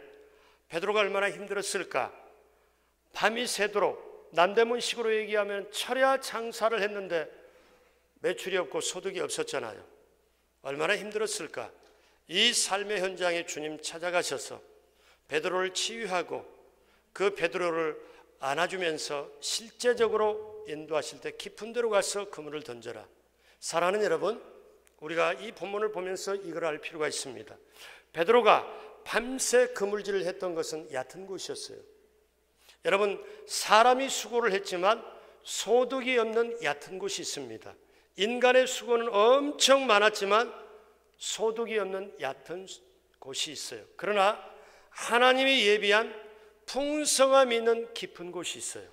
베드로가 얼마나 힘들었을까. 밤이 새도록, 남대문식으로 얘기하면 철야 장사를 했는데 매출이 없고 소득이 없었잖아요. 얼마나 힘들었을까. 이 삶의 현장에 주님 찾아가셔서 베드로를 치유하고 그 베드로를 안아주면서 실제적으로 인도하실 때 깊은 데로 가서 그물을 던져라. 사랑하는 여러분, 우리가 이 본문을 보면서 이걸 알 필요가 있습니다. 베드로가 밤새 그물질을 했던 것은 얕은 곳이었어요. 여러분, 사람이 수고를 했지만 소득이 없는 얕은 곳이 있습니다. 인간의 수고는 엄청 많았지만 소득이 없는 얕은 곳이 있어요. 그러나 하나님이 예비한 풍성함이 있는 깊은 곳이 있어요.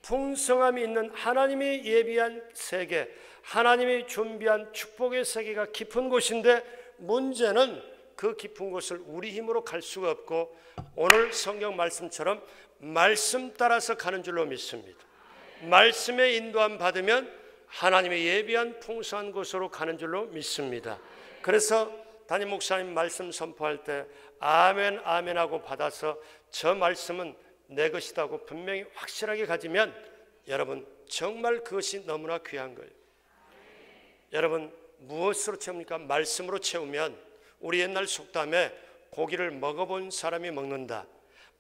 풍성함이 있는 하나님이 예비한 세계, 하나님이 준비한 축복의 세계가 깊은 곳인데, 문제는 그 깊은 곳을 우리 힘으로 갈 수가 없고, 오늘 성경 말씀처럼 말씀 따라서 가는 줄로 믿습니다. 말씀의 인도함 받으면 하나님의 예비한 풍성한 곳으로 가는 줄로 믿습니다. 그래서 담임 목사님 말씀 선포할 때 아멘 아멘 하고 받아서 저 말씀은 내 것이라고 분명히 확실하게 가지면 여러분 정말 그것이 너무나 귀한 거예요. 여러분 무엇으로 채웁니까? 말씀으로 채우면, 우리 옛날 속담에 고기를 먹어본 사람이 먹는다.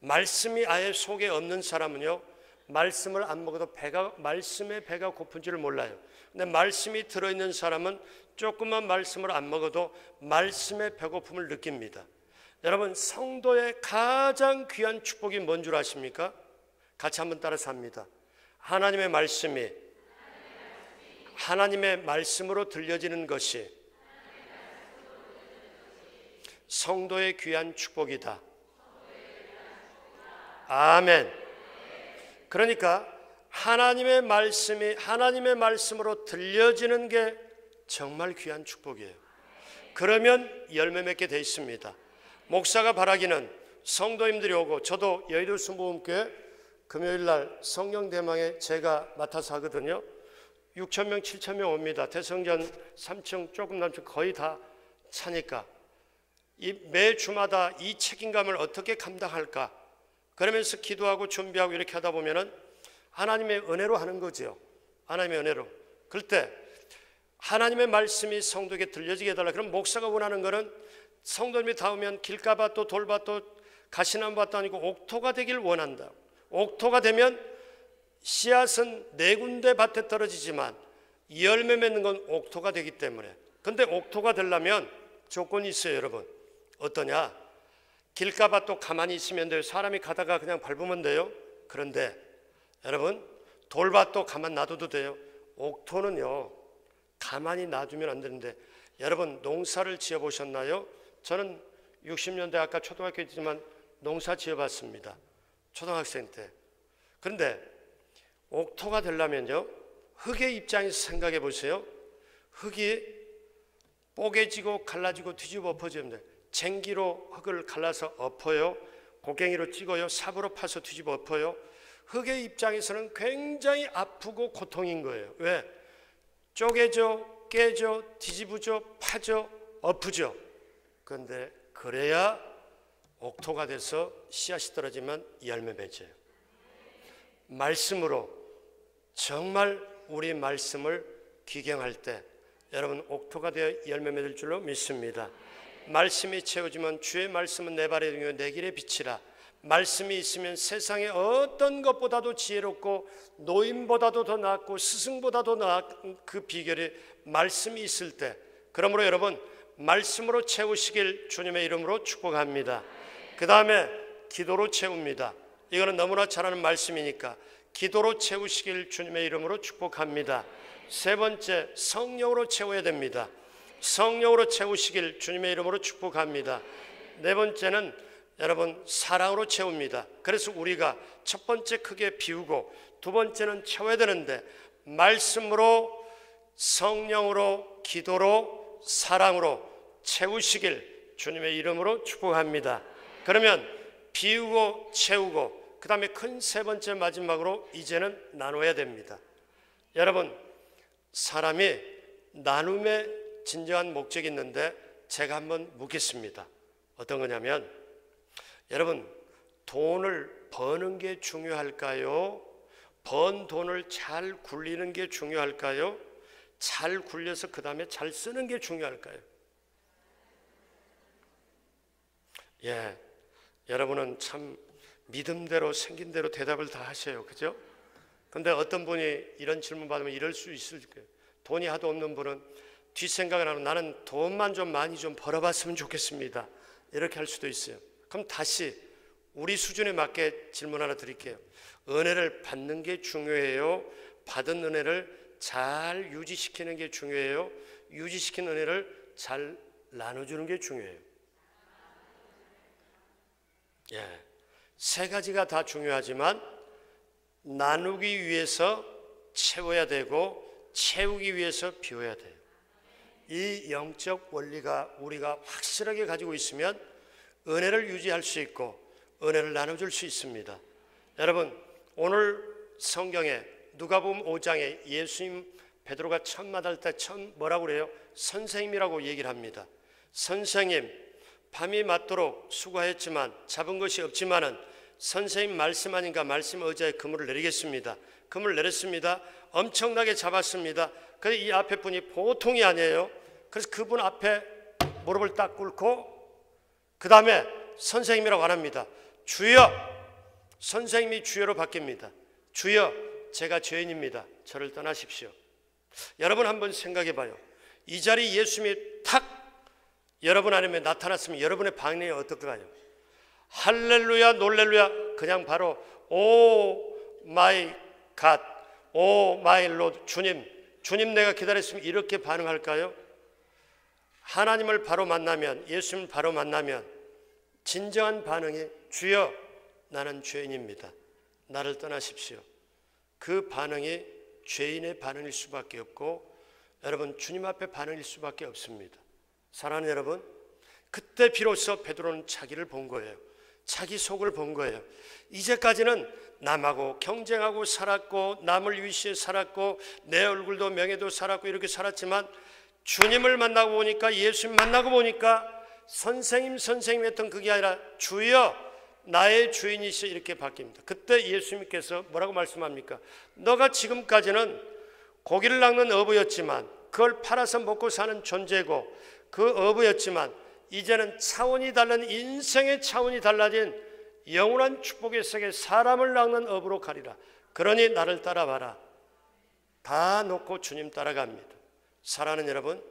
말씀이 아예 속에 없는 사람은요, 말씀을 안 먹어도 말씀에 배가 고픈 줄을 몰라요. 근데 말씀이 들어있는 사람은 조금만 말씀을 안 먹어도 말씀의 배고픔을 느낍니다. 여러분, 성도의 가장 귀한 축복이 뭔 줄 아십니까? 같이 한번 따라서 합니다. 하나님의 말씀이 하나님의 말씀으로 들려지는 것이 성도의 귀한 축복이다. 아멘. 그러니까 하나님의 말씀이 하나님의 말씀으로 들려지는 게 정말 귀한 축복이에요. 그러면 열매 맺게 돼 있습니다. 목사가 바라기는 성도님들이 오고, 저도 여의도 순복음교회 금요일날 성령대망에 제가 맡아서 하거든요. 6,000명 7,000명 옵니다. 대성전 3층 조금 남쪽 거의 다 차니까 매 주마다 이 책임감을 어떻게 감당할까, 그러면서 기도하고 준비하고 이렇게 하다 보면은 하나님의 은혜로 하는 거죠. 하나님의 은혜로. 그럴 때 하나님의 말씀이 성도에게 들려지게 해달라. 그럼 목사가 원하는 거는 성도님이 닿으면 길가밭도 돌밭도 가시나무밭도 아니고 옥토가 되길 원한다. 옥토가 되면 씨앗은 네 군데 밭에 떨어지지만 열매 맺는 건 옥토가 되기 때문에. 근데 옥토가 되려면 조건이 있어요, 여러분. 어떠냐? 길가밭도 가만히 있으면 돼요. 사람이 가다가 그냥 밟으면 돼요. 그런데 여러분, 돌밭도 가만 놔둬도 돼요. 옥토는요, 가만히 놔두면 안 되는데, 여러분 농사를 지어보셨나요? 저는 60년대 아까 초등학교 있지만 농사 지어봤습니다. 초등학생 때. 그런데 옥토가 되려면요, 흙의 입장에서 생각해 보세요. 흙이 뽀개지고 갈라지고 뒤집어 엎어지면 돼요. 쟁기로 흙을 갈라서 엎어요. 고갱이로 찍어요. 삽으로 파서 뒤집어 엎어요. 흙의 입장에서는 굉장히 아프고 고통인 거예요. 왜? 쪼개져, 깨져, 뒤집어져, 파져, 엎으죠. 그런데 그래야 옥토가 돼서 씨앗이 떨어지면 열매 맺어요. 말씀으로, 정말 우리 말씀을 귀경할 때 여러분 옥토가 되어 열매 맺을 줄로 믿습니다. 말씀이 채워지면 주의 말씀은 내 발의 등이요 내 길의 빛이라. 말씀이 있으면 세상의 어떤 것보다도 지혜롭고 노인보다도 더 낫고 스승보다도 나은 그 비결이 말씀이 있을 때, 그러므로 여러분 말씀으로 채우시길 주님의 이름으로 축복합니다. 그 다음에 기도로 채웁니다. 이거는 너무나 잘 아는 말씀이니까 기도로 채우시길 주님의 이름으로 축복합니다. 세 번째, 성령으로 채워야 됩니다. 성령으로 채우시길 주님의 이름으로 축복합니다. 네 번째는 여러분 사랑으로 채웁니다. 그래서 우리가 첫 번째 크게 비우고 두 번째는 채워야 되는데, 말씀으로, 성령으로, 기도로, 사랑으로 채우시길 주님의 이름으로 축복합니다. 그러면 비우고 채우고 그 다음에 큰 세 번째 마지막으로 이제는 나눠야 됩니다. 여러분, 사람이 나눔의 진정한 목적이 있는데 제가 한번 묻겠습니다. 어떤 거냐면, 여러분 돈을 버는 게 중요할까요? 번 돈을 잘 굴리는 게 중요할까요? 잘 굴려서 그 다음에 잘 쓰는 게 중요할까요? 예, 여러분은 참 믿음대로 생긴 대로 대답을 다 하셔요. 그죠? 근데 어떤 분이 이런 질문 받으면 이럴 수 있을 거예요. 돈이 하도 없는 분은 뒷생각을 하고 나는 돈만 좀 많이 좀 벌어봤으면 좋겠습니다. 이렇게 할 수도 있어요. 그럼 다시 우리 수준에 맞게 질문 하나 드릴게요. 은혜를 받는 게 중요해요? 받은 은혜를 잘 유지시키는 게 중요해요? 유지시킨 은혜를 잘 나눠주는 게 중요해요? 예, 세 가지가 다 중요하지만 나누기 위해서 채워야 되고 채우기 위해서 비워야 돼요. 이 영적 원리가 우리가 확실하게 가지고 있으면 은혜를 유지할 수 있고 은혜를 나눠줄 수 있습니다. 여러분, 오늘 성경에 누가복음 5장에 예수님 베드로가 처음 만날 때 처음 뭐라고 그래요? 선생님이라고 얘기를 합니다. 선생님, 밤이 맞도록 수고했지만 잡은 것이 없지만은 선생님 말씀 아닌가 말씀 의자에 그물을 내리겠습니다. 그물을 내렸습니다. 엄청나게 잡았습니다. 그런데 이 앞에 분이 보통이 아니에요. 그래서 그분 앞에 무릎을 딱 꿇고 그 다음에 선생님이라고 안 합니다. 주여! 선생님이 주여로 바뀝니다. 주여, 제가 죄인입니다. 저를 떠나십시오. 여러분 한번 생각해 봐요. 이 자리에 예수님이 탁 여러분 안에 나타났으면 여러분의 반응이 어떨까요? 할렐루야, 놀렐루야, 그냥 바로 오 마이 갓, 오 마이 로드, 주님 내가 기다렸으면 이렇게 반응할까요? 하나님을 바로 만나면, 예수님을 바로 만나면 진정한 반응이 주여, 나는 죄인입니다. 나를 떠나십시오. 그 반응이 죄인의 반응일 수밖에 없고 여러분 주님 앞에 반응일 수밖에 없습니다. 사랑하는 여러분, 그때 비로소 베드로는 자기를 본 거예요. 자기 속을 본 거예요. 이제까지는 남하고 경쟁하고 살았고 남을 위시해 살았고 내 얼굴도 명예도 살았고 이렇게 살았지만 주님을 만나고 보니까, 예수님 만나고 보니까 선생님 했던 그게 아니라 주여, 나의 주인이시여 이렇게 바뀝니다. 그때 예수님께서 뭐라고 말씀합니까? 너가 지금까지는 고기를 낚는 어부였지만, 그걸 팔아서 먹고 사는 존재고 그 어부였지만 이제는 차원이 다른, 인생의 차원이 달라진 영원한 축복의 세계 사람을 낚는 어부로 가리라. 그러니 나를 따라와라. 다 놓고 주님 따라갑니다. 사랑하는 여러분,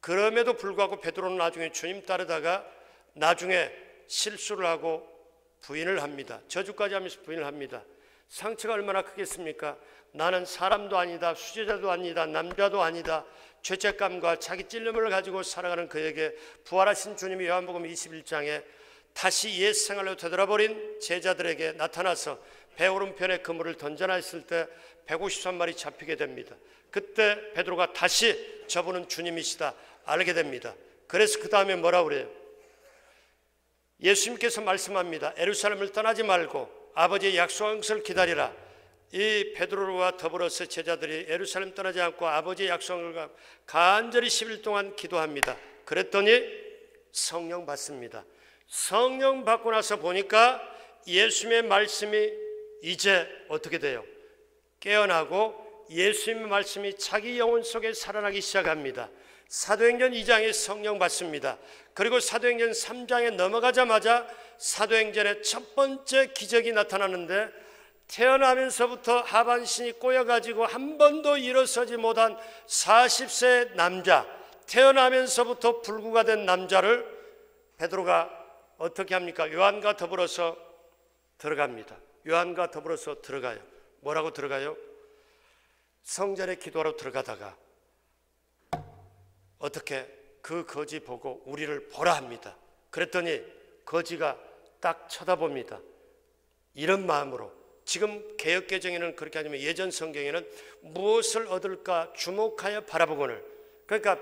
그럼에도 불구하고 베드로는 나중에 주님 따르다가 나중에 실수를 하고 부인을 합니다. 저주까지 하면서 부인을 합니다. 상처가 얼마나 크겠습니까? 나는 사람도 아니다, 수제자도 아니다, 남자도 아니다. 죄책감과 자기 찔림을 가지고 살아가는 그에게 부활하신 주님이 요한복음 21장에 다시 옛 생활로 되돌아버린 제자들에게 나타나서 배 오른편에 그물을 던져놨을 때 153마리 잡히게 됩니다. 그때 베드로가 다시 저분은 주님이시다 알게 됩니다. 그래서 그 다음에 뭐라고 그래요? 예수님께서 말씀합니다. 예루살렘을 떠나지 말고 아버지의 약속한 것을 기다리라. 이 베드로와 더불어서 제자들이 예루살렘 떠나지 않고 아버지의 약속을 갖고 간절히 10일 동안 기도합니다. 그랬더니 성령 받습니다. 성령 받고 나서 보니까 예수님의 말씀이 이제 어떻게 돼요? 깨어나고 예수님의 말씀이 자기 영혼 속에 살아나기 시작합니다. 사도행전 2장에 성령 받습니다. 그리고 사도행전 3장에 넘어가자마자 사도행전의 첫 번째 기적이 나타나는데, 태어나면서부터 하반신이 꼬여가지고 한 번도 일어서지 못한 40세 남자, 태어나면서부터 불구가 된 남자를 베드로가 어떻게 합니까? 요한과 더불어서 들어갑니다. 요한과 더불어서 들어가요. 뭐라고 들어가요? 성전에 기도하러 들어가다가 어떻게 그 거지 보고 우리를 보라 합니다. 그랬더니 거지가 딱 쳐다봅니다. 이런 마음으로, 지금 개역개정에는 그렇게 하지만 예전 성경에는 무엇을 얻을까 주목하여 바라보거늘, 그러니까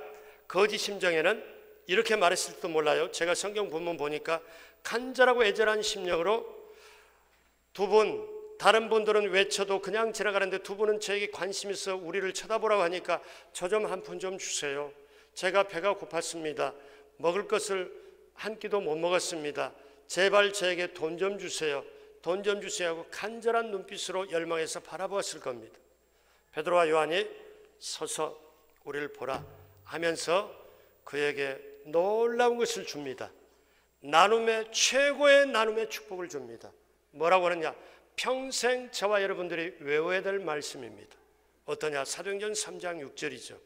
거지 심정에는 이렇게 말했을지도 몰라요. 제가 성경 본문 보니까 간절하고 애절한 심령으로 두 분, 다른 분들은 외쳐도 그냥 지나가는데 두 분은 저에게 관심 있어 우리를 쳐다보라고 하니까 저 좀 한 푼 좀 주세요. 제가 배가 고팠습니다. 먹을 것을 한 끼도 못 먹었습니다. 제발 저에게 돈 좀 주세요. 돈 좀 주세요 하고 간절한 눈빛으로 열망해서 바라보았을 겁니다. 베드로와 요한이 서서 우리를 보라 하면서 그에게 놀라운 것을 줍니다. 나눔의, 최고의 나눔의 축복을 줍니다. 뭐라고 하느냐? 평생 저와 여러분들이 외워야 될 말씀입니다. 어떠냐? 사도행전 3장 6절이죠.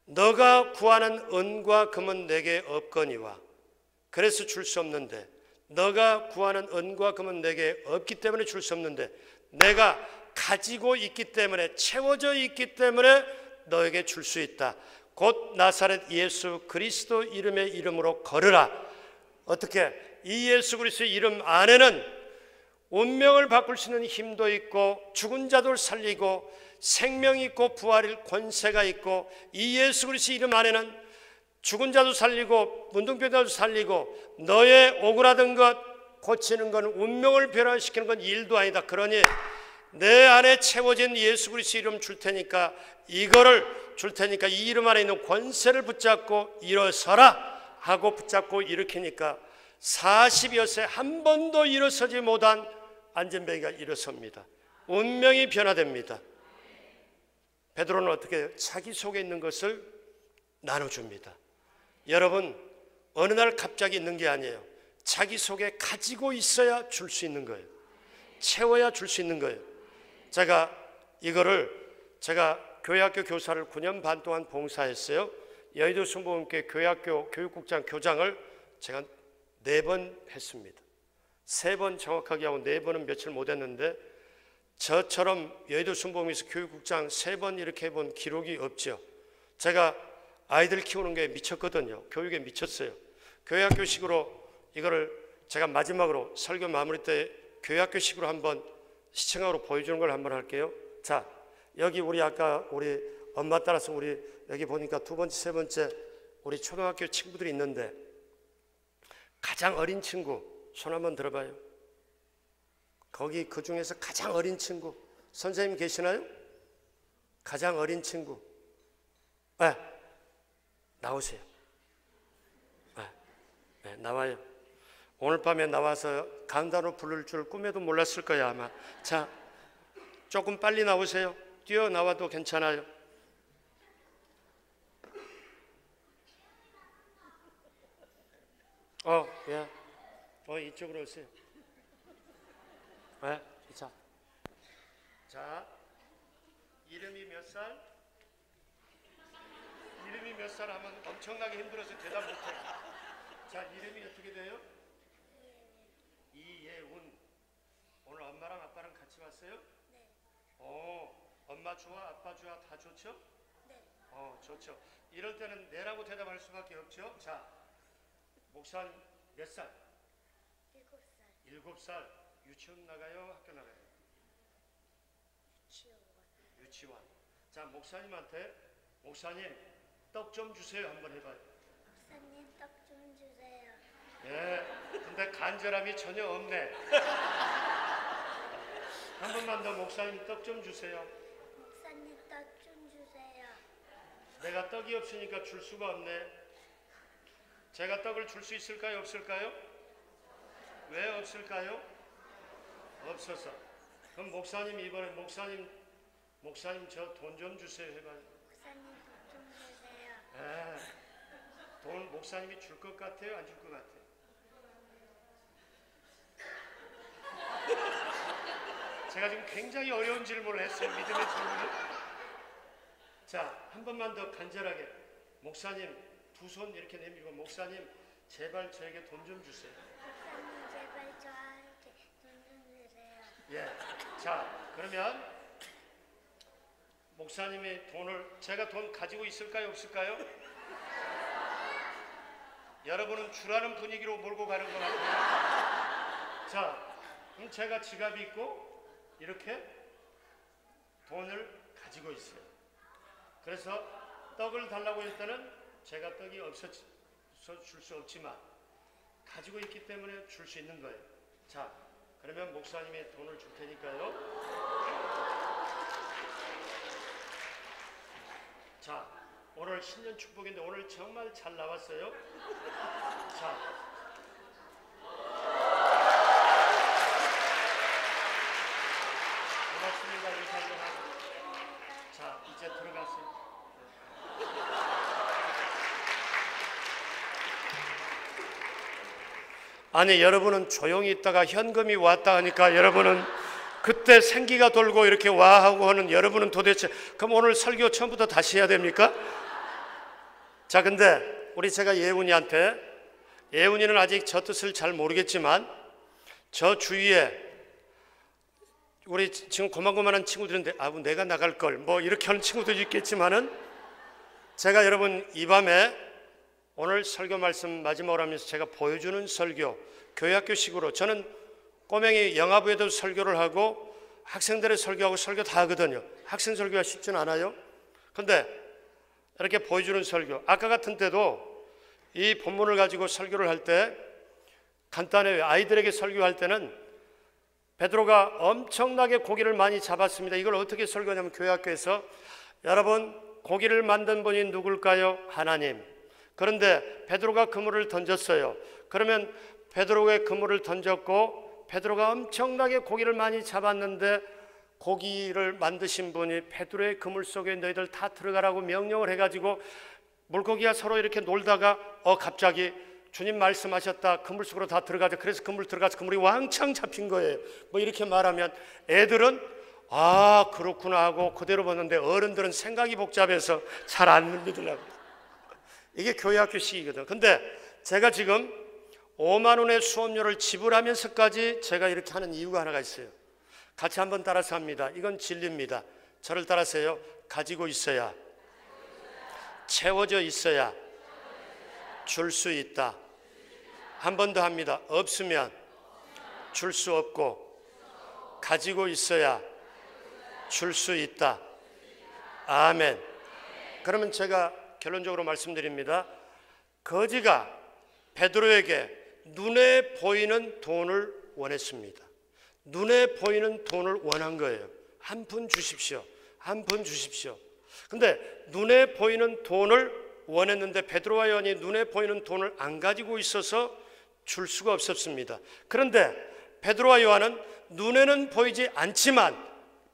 너가 구하는 은과 금은 내게 없거니와, 그래서 줄 수 없는데, 너가 구하는 은과 금은 내게 없기 때문에 줄 수 없는데 내가 가지고 있기 때문에, 채워져 있기 때문에 너에게 줄 수 있다. 곧 나사렛 예수 그리스도 이름의 이름으로 걸으라. 어떻게? 이 예수 그리스도의 이름 안에는 운명을 바꿀 수 있는 힘도 있고 죽은 자들 살리고 생명이 있고 부활의 권세가 있고 이 예수 그리스도의 이름 안에는 죽은 자도 살리고 문둥병자도 살리고 너의 오그라든 것 고치는 건 운명을 변화시키는 건 일도 아니다. 그러니 내 안에 채워진 예수 그리스도의 이름 줄 테니까 이거를 줄 테니까 이 이름 안에 있는 권세를 붙잡고 일어서라 하고 붙잡고 일으키니까 40여세 한 번도 일어서지 못한 안전뱅이가 일어섭니다. 운명이 변화됩니다. 베드로는 어떻게 해요? 자기 속에 있는 것을 나눠줍니다. 여러분 어느 날 갑자기 있는 게 아니에요. 자기 속에 가지고 있어야 줄 수 있는 거예요. 채워야 줄 수 있는 거예요. 제가 교회학교 교사를 9년 반 동안 봉사했어요. 여의도 순복음교회 교회학교 교육국장 교장을 제가 4번 했습니다. 3번 정확하게 하고 4번은 며칠 못했는데 저처럼 여의도 순복음에서 교육국장 3번 이렇게 해본 기록이 없죠. 제가 아이들 키우는 게 미쳤거든요. 교육에 미쳤어요. 교회학교식으로 이거를 제가 마지막으로 설교 마무리 때 교회학교식으로 한번 시청각으로 보여주는 걸 한번 할게요. 자, 여기 우리 아까 우리 엄마 따라서 우리 여기 보니까 2번째, 3번째 우리 초등학교 친구들이 있는데 가장 어린 친구 손 한번 들어봐요. 거기 그 중에서 가장 어린 친구 선생님 계시나요? 가장 어린 친구 네, 나오세요. 네, 나와요. 오늘 밤에 나와서 강단으로 부를 줄 꿈에도 몰랐을 거야 아마. 자, 조금 빨리 나오세요. 뛰어나와도 괜찮아요. 예. 이쪽으로 오세요. 네, 자, 이름이 몇 살? 이름이 몇 살 하면 엄청나게 힘들어서 대답 못해. 자, 이름이 어떻게 돼요? 이예운. 오늘 엄마랑 아빠랑 같이 왔어요? 네. 엄마 좋아, 아빠 좋아, 다 좋죠? 네. 좋죠. 이럴 때는 네라고 대답할 수밖에 없죠. 자, 목사님 몇 살? 7살. 7살. 유치원 나가요? 학교 나가요? 유치원. 자, 목사님한테 목사님 떡 좀 주세요 한번 해봐요. 목사님 떡 좀 주세요. 예, 근데 간절함이 전혀 없네. 한 번만 더 목사님 떡 좀 주세요. 목사님 떡 좀 주세요. 내가 떡이 없으니까 줄 수가 없네. 제가 떡을 줄 수 있을까요? 없을까요? 왜 없을까요? 없어서. 그럼 목사님 이번에 목사님 저 돈 좀 주세요 해봐요. 목사님 돈 좀 주세요. 돈 목사님이 줄 것 같아요? 안 줄 것 같아요? 제가 지금 굉장히 어려운 질문을 했어요. 믿음의 질문을. 자, 한 번만 더 간절하게 목사님 2손 이렇게 내밀고 목사님 제발 저에게 돈 좀 주세요. 목사님 제발 저한테 돈 좀 주세요. 예. 자, 그러면 목사님이 제가 돈 가지고 있을까요? 없을까요? 여러분은 주라는 분위기로 몰고 가는 것 같아요. 자, 그럼 제가 지갑이 있고 이렇게 돈을 가지고 있어요. 그래서 떡을 달라고 할 때는 제가 떡이 없어서 줄 수 없지만 가지고 있기 때문에 줄 수 있는 거예요. 자, 그러면 목사님이 돈을 줄 테니까요. 자, 오늘 신년 축복인데 오늘 정말 잘 나왔어요. 자, 고맙습니다. 인사를 하고. 자, 이제 들어가세요. 아니, 여러분은 조용히 있다가 현금이 왔다 하니까 여러분은 그때 생기가 돌고 이렇게 와 하고 하는 여러분은 도대체 그럼 오늘 설교 처음부터 다시 해야 됩니까? 자, 근데 제가 예훈이는 아직 저 뜻을 잘 모르겠지만 저 주위에 우리 지금 고만고만한 친구들인데 내가 나갈 걸 뭐 이렇게 하는 친구들도 있겠지만은 제가 여러분 이 밤에 오늘 설교 말씀 마지막으로 하면서 제가 보여주는 설교 교회학교식으로 저는 꼬맹이 영아부에도 설교를 하고 학생들의 설교하고 설교 다 하거든요. 학생 설교가 쉽지는 않아요. 근데 이렇게 보여주는 설교, 아까 같은 때도 이 본문을 가지고 설교를 할 때 간단해요. 아이들에게 설교할 때는 베드로가 엄청나게 고기를 많이 잡았습니다. 이걸 어떻게 설교하냐면 교회학교에서 여러분 고기를 만든 분이 누굴까요? 하나님. 그런데 베드로가 그물을 던졌어요. 그러면 베드로의 그물을 던졌고 베드로가 엄청나게 고기를 많이 잡았는데 고기를 만드신 분이 베드로의 그물 속에 너희들 다 들어가라고 명령을 해가지고 물고기가 서로 이렇게 놀다가 갑자기 주님 말씀하셨다, 그물 속으로 다 들어가자. 그래서 그물 들어가서 그물이 왕창 잡힌 거예요. 뭐 이렇게 말하면 애들은 아 그렇구나 하고 그대로 보는데 어른들은 생각이 복잡해서 잘 안 믿으려고. 이게 교회학교식이거든. 근데 제가 지금 5만 원의 수업료를 지불하면서까지 제가 이렇게 하는 이유가 하나가 있어요. 같이 한번 따라서 합니다. 이건 진리입니다. 저를 따라서요. 가지고 있어야, 채워져 있어야 줄 수 있다. 한 번 더 합니다. 없으면 줄 수 없고 가지고 있어야 줄 수 있다. 아멘. 그러면 제가 결론적으로 말씀드립니다. 거지가 베드로에게 눈에 보이는 돈을 원했습니다. 눈에 보이는 돈을 원한 거예요. 한 푼 주십시오. 한 푼 주십시오. 근데 눈에 보이는 돈을 원했는데 베드로와 요한이 눈에 보이는 돈을 안 가지고 있어서 줄 수가 없었습니다. 그런데 베드로와 요한은 눈에는 보이지 않지만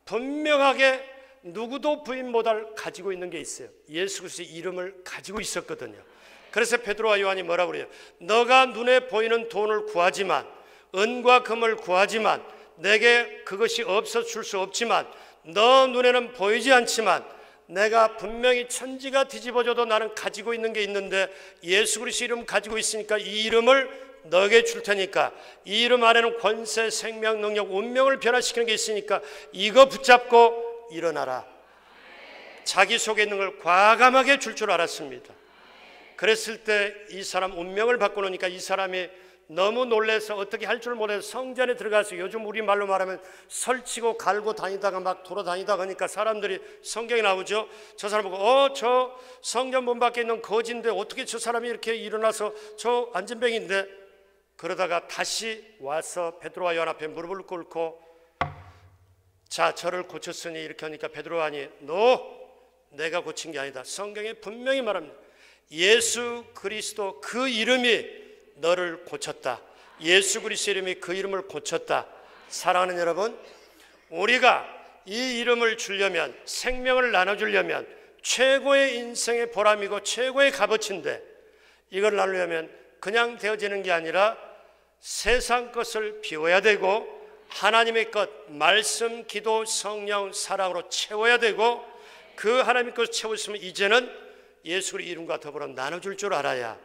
분명하게 누구도 부인 못할 가지고 있는 게 있어요. 예수 그리스도의 이름을 가지고 있었거든요. 그래서 베드로와 요한이 뭐라고 그래요? 너가 눈에 보이는 돈을 구하지만, 은과 금을 구하지만 내게 그것이 없어 줄 수 없지만, 너 눈에는 보이지 않지만 내가 분명히 천지가 뒤집어져도 나는 가지고 있는 게 있는데 예수 그리스도 이름 가지고 있으니까 이 이름을 너에게 줄 테니까, 이 이름 안에는 권세, 생명, 능력, 운명을 변화시키는 게 있으니까 이거 붙잡고 일어나라. 자기 속에 있는 걸 과감하게 줄 줄 알았습니다. 그랬을 때 이 사람 운명을 바꿔놓으니까 이 사람이 너무 놀라서 어떻게 할 줄 몰라서 성전에 들어가서, 요즘 우리말로 말하면 설치고 갈고 다니다가 막 돌아다니다가 하니까 사람들이, 성경에 나오죠. 저 사람 보고 저 성전 문 밖에 있는 거지인데 어떻게 저 사람이 이렇게 일어나서, 저 안진뱅인데. 그러다가 다시 와서 베드로와 요한 앞에 무릎을 꿇고 자 저를 고쳤으니 이렇게 하니까 베드로가 아니 내가 고친 게 아니다. 성경에 분명히 말합니다. 예수 그리스도 그 이름이 너를 고쳤다. 예수 그리스도 이름이 그 이름을 고쳤다. 사랑하는 여러분, 우리가 이 이름을 주려면, 생명을 나눠주려면 최고의 인생의 보람이고 최고의 값어치인데, 이걸 나누려면 그냥 되어지는 게 아니라 세상 것을 비워야 되고 하나님의 것, 말씀, 기도, 성령, 사랑으로 채워야 되고, 그 하나님의 것을 채웠으면 이제는 예수 그리스도의 이름과 더불어 나눠줄 줄 알아야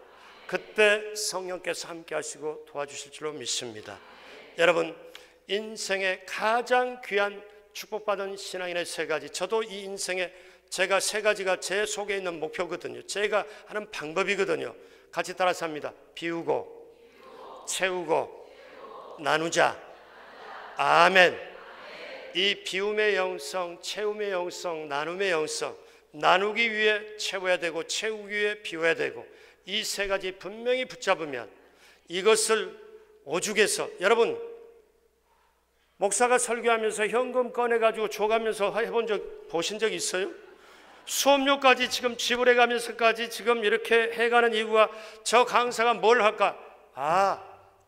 그때 성령께서 함께 하시고 도와주실 줄로 믿습니다. 여러분, 인생의 가장 귀한 축복받은 신앙인의 세 가지, 저도 이 인생에 제가 세 가지가 제 속에 있는 목표거든요. 제가 하는 방법이거든요. 같이 따라서 합니다. 비우고, 채우고, 나누자. 아멘. 이 비움의 영성, 채움의 영성, 나눔의 영성, 나누기 위해 채워야 되고 채우기 위해 비워야 되고, 이 세 가지 분명히 붙잡으면 이것을 오죽해서, 여러분 목사가 설교하면서 현금 꺼내가지고 줘가면서 해본 적, 보신 적 있어요? 수업료까지 지금 지불해가면서까지 지금 이렇게 해가는 이유가 저 강사가 뭘 할까?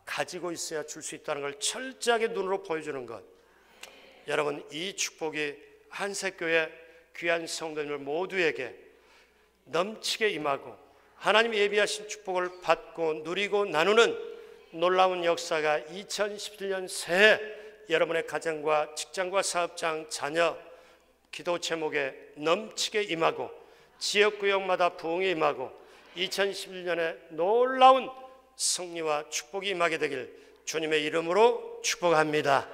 가지고 있어야 줄 수 있다는 걸 철저하게 눈으로 보여주는 것. 여러분, 이 축복이 한색교회 귀한 성도님들 모두에게 넘치게 임하고 하나님이 예비하신 축복을 받고 누리고 나누는 놀라운 역사가 2017년 새해 여러분의 가정과 직장과 사업장, 자녀, 기도 제목에 넘치게 임하고 지역구역마다 부흥이 임하고 2011년에 놀라운 승리와 축복이 임하게 되길 주님의 이름으로 축복합니다.